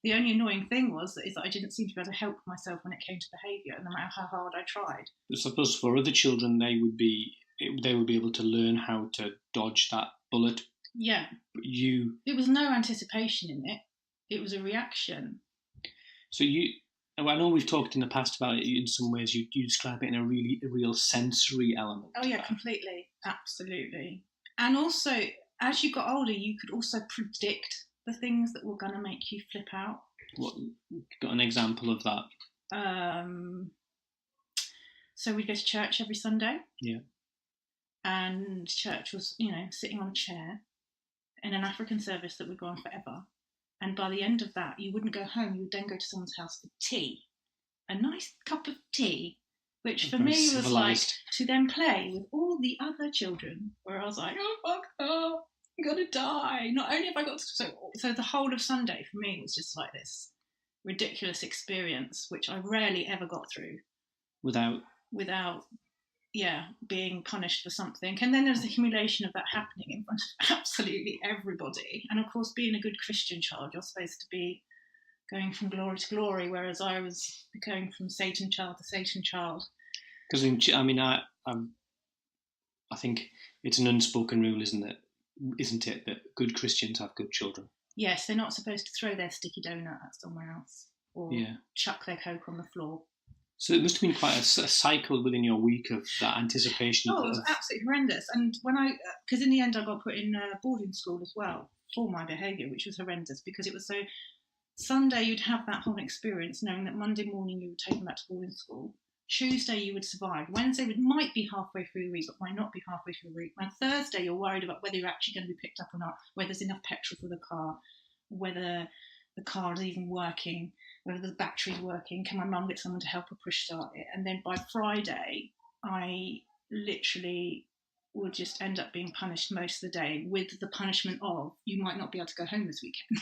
The only annoying thing is that I didn't seem to be able to help myself when it came to behaviour, no matter how hard I tried. I suppose for other children, they would be able to learn how to dodge that bullet. Yeah. But There was no anticipation in it. It was a reaction. So I know we've talked in the past about it. In some ways, you describe it in a real sensory element. Oh yeah, completely, absolutely. And also, as you got older, you could also predict the things that were going to make you flip out. What, got an example of that? So we'd go to church every Sunday. Yeah. And church was, sitting on a chair in an African service that would go on forever. And by the end of that, you wouldn't go home. You would then go to someone's house for tea, a nice cup of tea, which for me was like to then play with all the other children, where I was like, oh fuck, I'm gonna die. Not only have I got to, so the whole of Sunday for me was just like this ridiculous experience, which I rarely ever got through without being punished for something. And then there's the humiliation of that happening in front of absolutely everybody. And of course, being a good Christian child, you're supposed to be going from glory to glory, whereas I was going from Satan child to Satan child. Because I think it's an unspoken rule, isn't it, that good Christians have good children? Yes, they're not supposed to throw their sticky donut at someone else or chuck their Coke on the floor. So it must have been quite a cycle within your week of that anticipation. Oh, it was absolutely horrendous. And because in the end I got put in boarding school as well for my behaviour, which was horrendous because it was so. Sunday you'd have that whole experience knowing that Monday morning you were taken back to boarding school. Tuesday you would survive. Wednesday might be halfway through the week, but might not be halfway through the week. And Thursday you're worried about whether you're actually going to be picked up or not, whether there's enough petrol for the car, whether the car is even working, whether the battery's working, can my mum get someone to help her push start it? And then by Friday, I literally would just end up being punished most of the day with the punishment of, you might not be able to go home this weekend.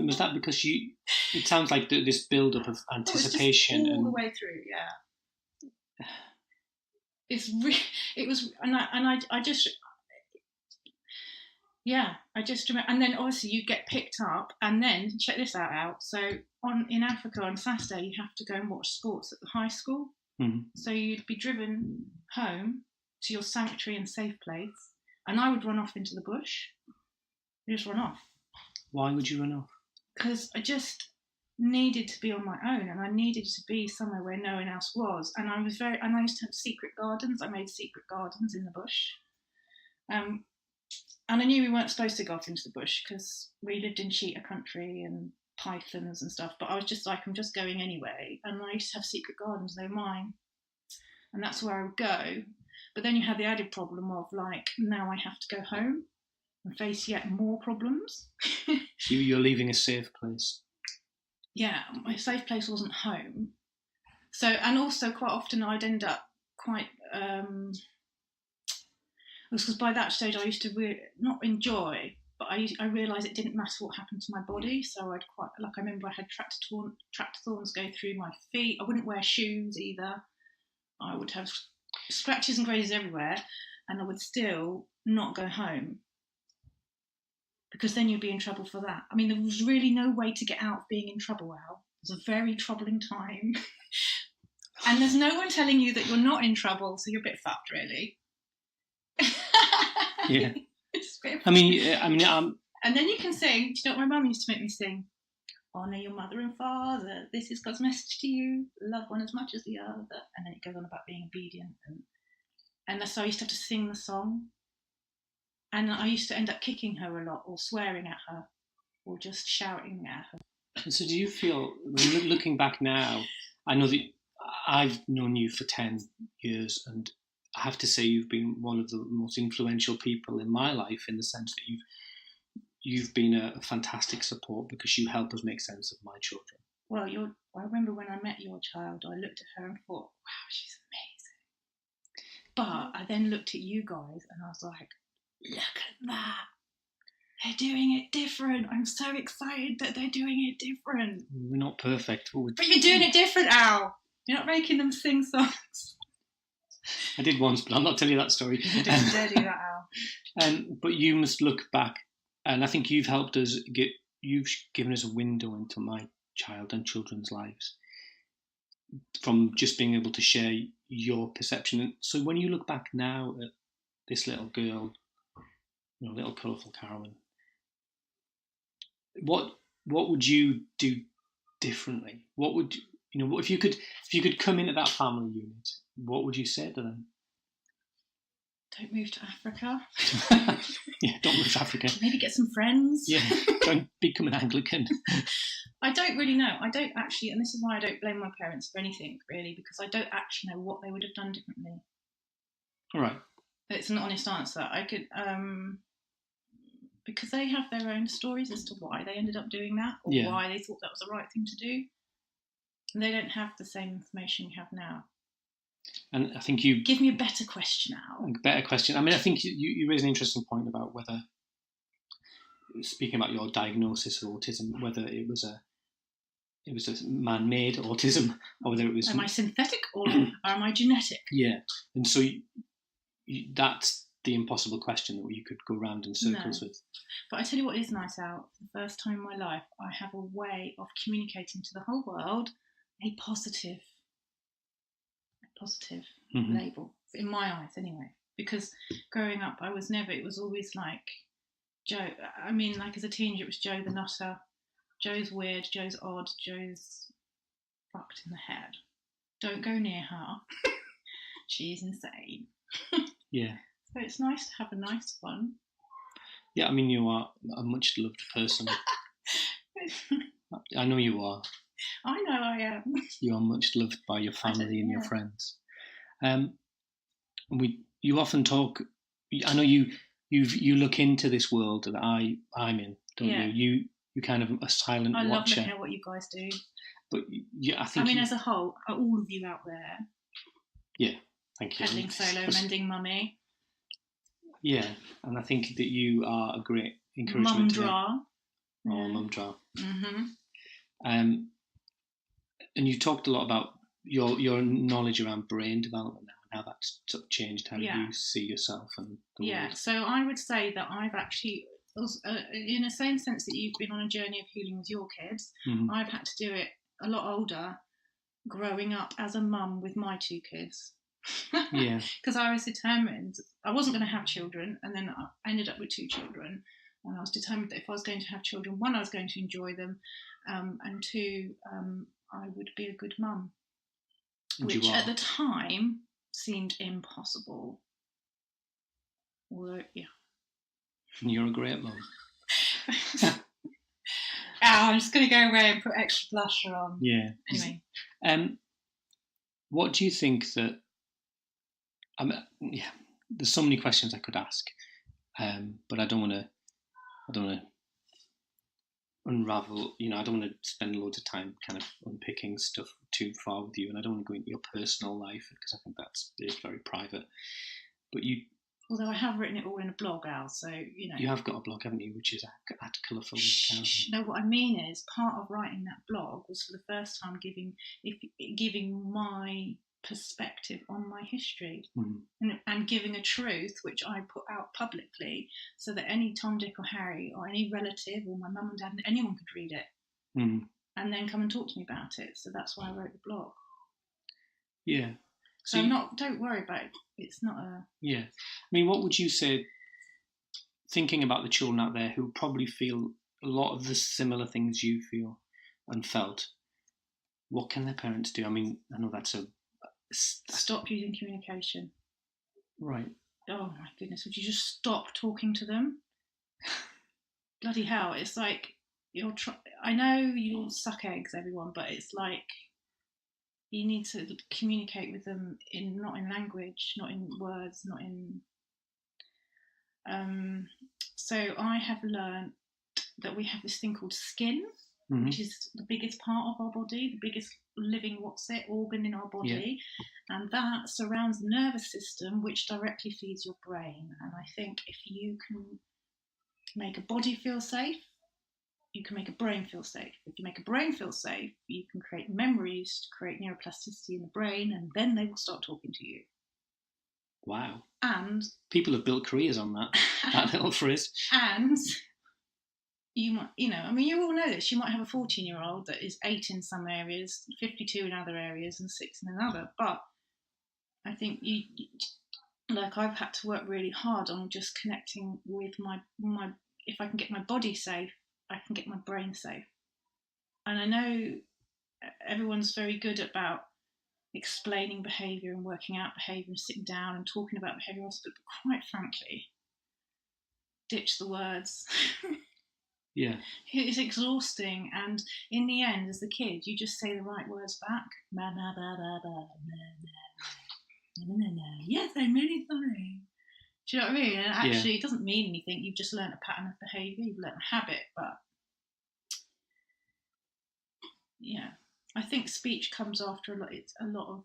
Was that because it sounds like this build-up of anticipation? All the way through, yeah. It was, and I just remember, and then obviously you get picked up, and then check this out. So in Africa on Saturday you have to go and watch sports at the high school. Mm-hmm. So you'd be driven home to your sanctuary and safe place, and I would run off into the bush. Just run off. Why would you run off? Because I just needed to be on my own, and I needed to be somewhere where no one else was. And I used to have secret gardens. I made secret gardens in the bush. And I knew we weren't supposed to go off into the bush because we lived in cheetah country and pythons and stuff. But I was just like, I'm just going anyway. And I used to have secret gardens, they were mine. And that's where I would go. But then you have the added problem of like, now I have to go home and face yet more problems. So you're leaving a safe place. Yeah, my safe place wasn't home. So, and also quite often I'd end up quite, because by that stage I used to not enjoy, but I realised it didn't matter what happened to my body. So I remember I had tractor thorns go through my feet. I wouldn't wear shoes either. I would have scratches and grazes everywhere, and I would still not go home because then you'd be in trouble for that. I mean, there was really no way to get out of being in trouble, Al. It was a very troubling time. And there's no one telling you that you're not in trouble, so you're a bit fucked, really. Yeah. It's a bit and then you can sing. Do you know what my mum used to make me sing? Honour your mother and father. This is God's message to you. Love one as much as the other. And then it goes on about being obedient. And so I used to have to sing the song. And I used to end up kicking her a lot, or swearing at her, or just shouting at her. So do you feel, looking back now, I know that I've known you for 10 years, and I have to say you've been one of the most influential people in my life, in the sense that you've been a fantastic support because you help us make sense of my children. Well, I remember when I met your child, I looked at her and thought, wow, she's amazing. But I then looked at you guys and I was like, look at that. They're doing it different. I'm so excited that they're doing it different. We're not perfect. But you're doing it different, Al. You're not making them sing songs. I did once, but I'll not tell you that story. You didn't dare do that, Al. But you must look back, and I think you've helped us you've given us a window into my child and children's lives from just being able to share your perception. And so when you look back now at this little girl, little Colourful Carwen, what would you do differently? What would if you could come into that family unit, what would you say to them? Don't move to Africa. Yeah, don't move to Africa. Maybe get some friends. Yeah, don't become an Anglican. I don't really know. I don't actually, and this is why I don't blame my parents for anything, really, because I don't actually know what they would have done differently. All right. It's an honest answer. I could, because they have their own stories as to why they ended up doing that, or why they thought that was the right thing to do. And they don't have the same information we have now. And I think you give me a better question now. A better question. I mean, I think you raise an interesting point about whether, speaking about your diagnosis of autism, whether it was a man-made autism or whether it was. Am I synthetic or am I genetic? Yeah, and so that's the impossible question that you could go round in circles with. But I tell you what is nice, Al. For the first time in my life, I have a way of communicating to the whole world a positive label, in my eyes anyway, because growing up it was always like Joe. I mean, like as a teenager it was Joe the nutter, Joe's weird, Joe's odd, Joe's fucked in the head, don't go near her. She's insane. Yeah, so it's nice to have a nice one. Yeah, I mean, you are a much loved person. I know you are. I know I am. You are much loved by your family and your friends. You often talk. I know you look into this world that I'm in, don't you? You kind of a silent watcher. I love looking at what you guys do. But I think. I mean, as a whole, all of you out there. Yeah, thank you. Peddling solo, mending mummy. Yeah, and I think that you are a great encouragement. Mum draw. Mm-hmm. And you talked a lot about your knowledge around brain development now and how that's sort of changed how you see yourself and the world. So I would say that I've actually, in the same sense that you've been on a journey of healing with your kids, I've had to do it a lot older, growing up as a mum with my two kids. Yeah. Because I was determined, I wasn't going to have children, and then I ended up with two children. And I was determined that if I was going to have children, one, I was going to enjoy them, and two, I would be a good mum, which at the time seemed impossible. Although, yeah. And you're a great mum. I'm just going to go away and put extra blusher on. Yeah. Anyway. What do you think that... there's so many questions I could ask, but I don't want to unravel, I don't want to spend loads of time kind of unpicking stuff too far with you, and I don't want to go into your personal life because I think it's very private. But although I have written it all in a blog, Al, so you have got a blog, haven't you, which is at Colourful Carwen. No, what I mean is part of writing that blog was for the first time giving my perspective on my history, and giving a truth which I put out publicly so that any Tom, Dick or Harry or any relative or my mum and dad, anyone could read it and then come and talk to me about it. So that's why I wrote the blog. Yeah. So don't worry about it. It's not a... Yeah. I mean, what would you say, thinking about the children out there who probably feel a lot of the similar things you feel and felt, what can their parents do? I mean, I know that's a... Stop using communication. Right. Oh my goodness, would you just stop talking to them? Bloody hell, it's like I know you'll suck eggs, everyone, but it's like you need to communicate with them not in language, not in words, not in... So I have learned that we have this thing called skin, which is the biggest part of our body, the biggest living organ in our body, and that surrounds the nervous system, which directly feeds your brain. And I think if you can make a body feel safe, you can make a brain feel safe. If you make a brain feel safe, you can create memories to create neuroplasticity in the brain, and then they will start talking to you. Wow. And people have built careers on that little phrase. And you might, I mean, you all know this. You might have a 14-year-old that is 8 in some areas, 52 in other areas, and 6 in another. But I think like I've had to work really hard on just connecting with my. If I can get my body safe, I can get my brain safe. And I know everyone's very good about explaining behaviour and working out behaviour and sitting down and talking about behaviour, but quite frankly, ditch the words. Yeah. It's exhausting, and in the end, as the kid, you just say the right words back. Yes, I'm really sorry. Do you know what I mean? And actually, it doesn't mean anything. You've just learned a pattern of behaviour, you've learned a habit, but yeah, I think speech comes after a lot. It's a lot of.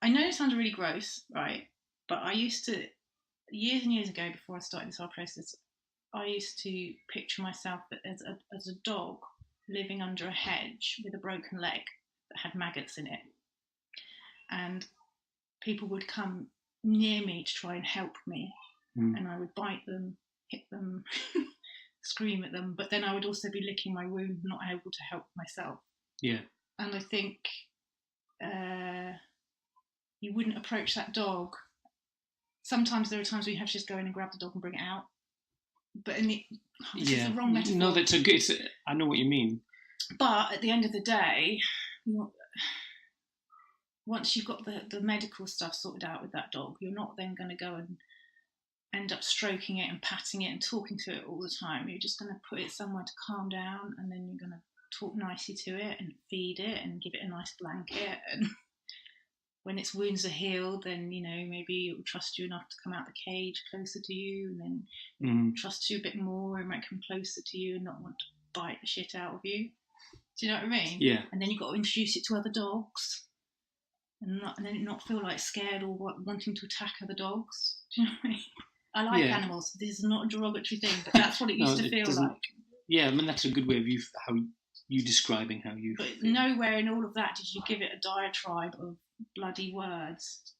I know it sounds really gross, right? But I used to, years and years ago, before I started this whole process, I used to picture myself as a dog living under a hedge with a broken leg that had maggots in it. And people would come near me to try and help me. And I would bite them, hit them, scream at them. But then I would also be licking my wound, not able to help myself. Yeah. And I think you wouldn't approach that dog. Sometimes there are times where you have to just go in and grab the dog and bring it out. But this is the wrong metaphor. No, that's a good. I know what you mean. But at the end of the day, once you've got the medical stuff sorted out with that dog, you're not then going to go and end up stroking it and patting it and talking to it all the time. You're just going to put it somewhere to calm down, and then you're going to talk nicely to it and feed it and give it a nice blanket. And when its wounds are healed, then, maybe it will trust you enough to come out the cage closer to you, and then trust you a bit more and might come closer to you and not want to bite the shit out of you. Do you know what I mean? Yeah. And then you've got to introduce it to other dogs, and then not feel like scared or wanting to attack other dogs. Do you know what I mean? I like animals. This is not a derogatory thing, but that's what it used to feel like. Yeah, I mean, that's a good way of how you describing how you But feel. Nowhere in all of that did you give it a diatribe of bloody words.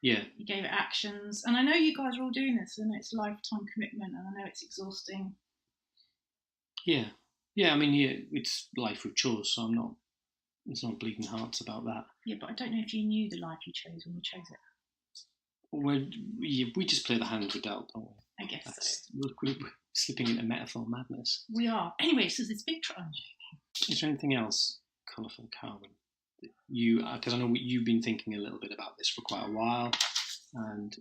Yeah. You gave it actions. And I know you guys are all doing this, and it's a lifetime commitment, and I know it's exhausting. Yeah. Yeah, I mean, it's life with chores, so there's no bleeding hearts about that. Yeah, but I don't know if you knew the life you chose when you chose it. We just play the hand we're dealt, don't we? I guess so. We're slipping into metaphor madness. We are. Anyway, so this big trial. Is there anything else, Colourful Carwen, that because I know you've been thinking a little bit about this for quite a while, and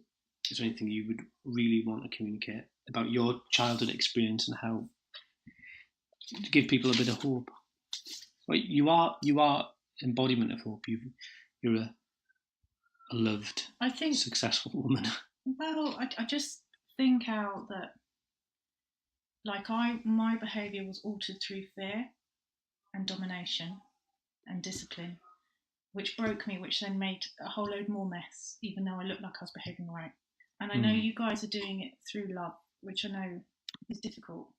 is there anything you would really want to communicate about your childhood experience and how to give people a bit of hope? Well, you are embodiment of hope. You're a loved, successful woman. Well, I just think out that, like, my behaviour was altered through fear and domination and discipline, which broke me, which then made a whole load more mess, even though I looked like I was behaving right. And I know you guys are doing it through love, which I know is difficult.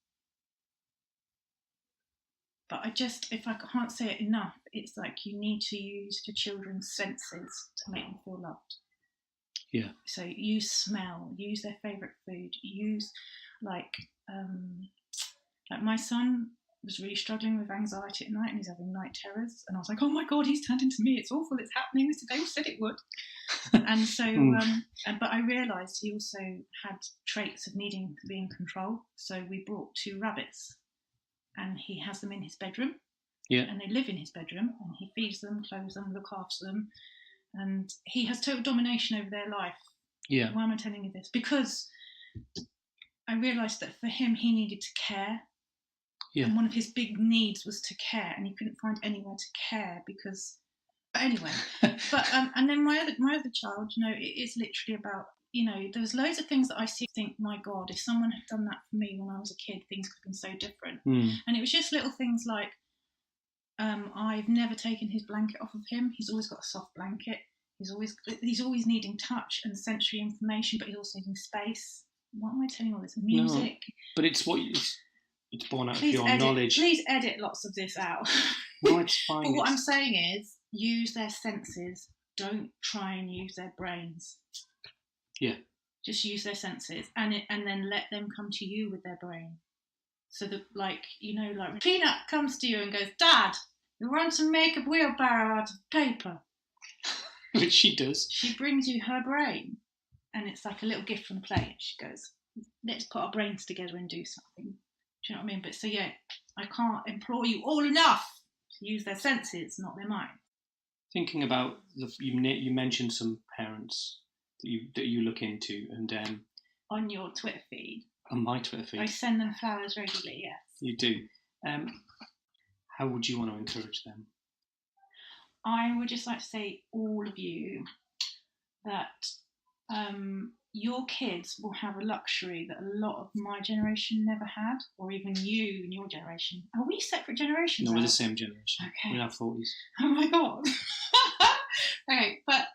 But if I can't say it enough, it's like you need to use your children's senses to make them feel loved. Yeah. So use smell, use their favourite food, use like my son was really struggling with anxiety at night and he's having night terrors. And I was like, oh my God, he's turned into me. It's awful. It's happening. Mr. Dale said it would. And so, but I realised he also had traits of needing to be in control. So we brought 2 rabbits. And he has them in his bedroom. Yeah. And they live in his bedroom. And he feeds them, clothes them, look after them. And he has total domination over their life. Yeah. Why am I telling you this? Because I realised that for him, he needed to care. Yeah. And one of his big needs was to care. And he couldn't find anywhere to care because... But anyway. And then my other child, it is literally about... there's loads of things that I see think, my God, if someone had done that for me when I was a kid, things could have been so different. And it was just little things like, I've never taken his blanket off of him. He's always got a soft blanket. He's always needing touch and sensory information, but he's also needing space. What am I telling all this? Music. No, but it's born out of your knowledge. Please edit lots of this out. No, it's fine. But what I'm saying is, use their senses. Don't try and use their brains. Yeah. Do Just use their senses, and then let them come to you with their brain. So that, like Peanut comes to you and goes, "Dad, you want to make a wheelbarrow out of paper?" Which she does. She brings you her brain, and it's like a little gift from the play. She goes, "Let's put our brains together and do something." Do you know what I mean? But so yeah, I can't implore you all enough to use their senses, not their mind. Thinking about you mentioned some parents that you look into, and on your Twitter feed. On my Twitter feed, I send them flowers regularly. Yes, you do. How would you want to encourage them? I would just like to say, all of you, that your kids will have a luxury that a lot of my generation never had, or even you and your generation. Are we separate generations? No, we're the same generation. Okay. We're in our 40s. Oh my God. Okay, but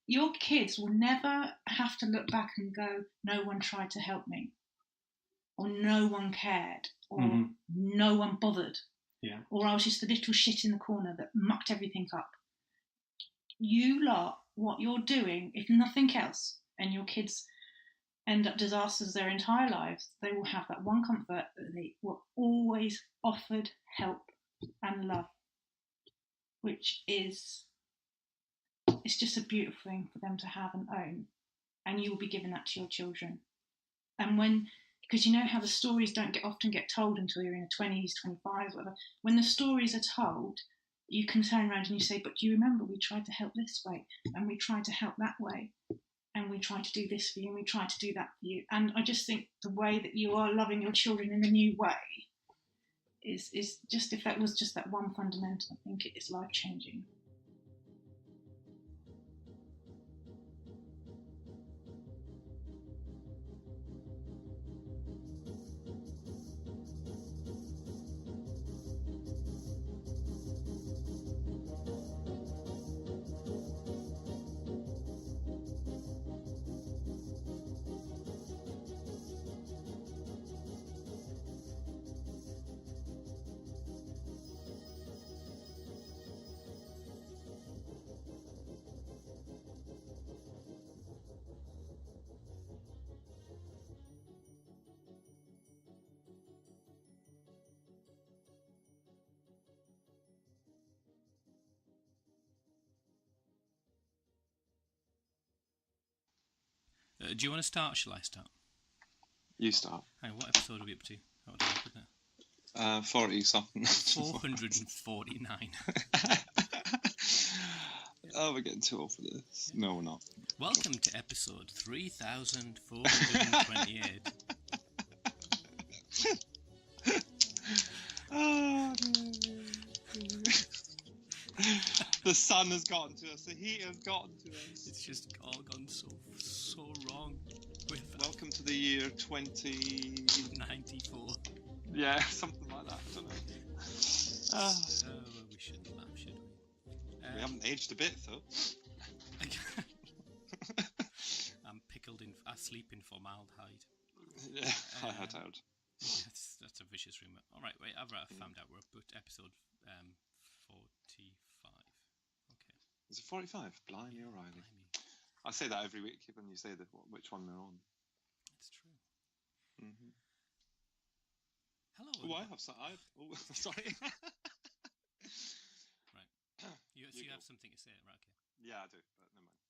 your kids will never have to look back and go, "No one tried to help me," or "No one cared," or "No one bothered." Yeah. Or "I was just the little shit in the corner that mucked everything up." You lot, what you're doing, if nothing else, and your kids end up disasters their entire lives, they will have that one comfort that they were always offered help and love, which is, it's just a beautiful thing for them to have and own. And you will be giving that to your children. And because you know how the stories don't often get told until you're in your 20s, 25s, whatever. When the stories are told, you can turn around and you say, "But do you remember we tried to help this way, and we tried to help that way, and we tried to do this for you, and we tried to do that for you." And I just think the way that you are loving your children in a new way is just, if that was just that one fundamental, I think it is life-changing. Do you want to start? Shall I start? You start. Hey, what episode are we up to? What did I put there? 40 something. 449. Oh, we're getting too old for this. No, we're not. Welcome to episode 3428. Oh, the sun has gotten to us. The heat has gotten to us. It's just all gone so wrong. Welcome to the year 2094. Yeah, something like that. I don't know. We shouldn't laugh, should we? We haven't aged a bit, though. I'm pickled in. I sleep in formaldehyde. Yeah, I had heard. That's a vicious rumour. All right, wait. I've found out we're up at episode 45. Okay. Is it 45? Blimey, O'Reilly. I say that every week when you say which one we're on. It's true. Mm-hmm. Hello. Oh, I have some. Sorry. Right. You have something to say, right? Okay. Yeah, I do, but never mind.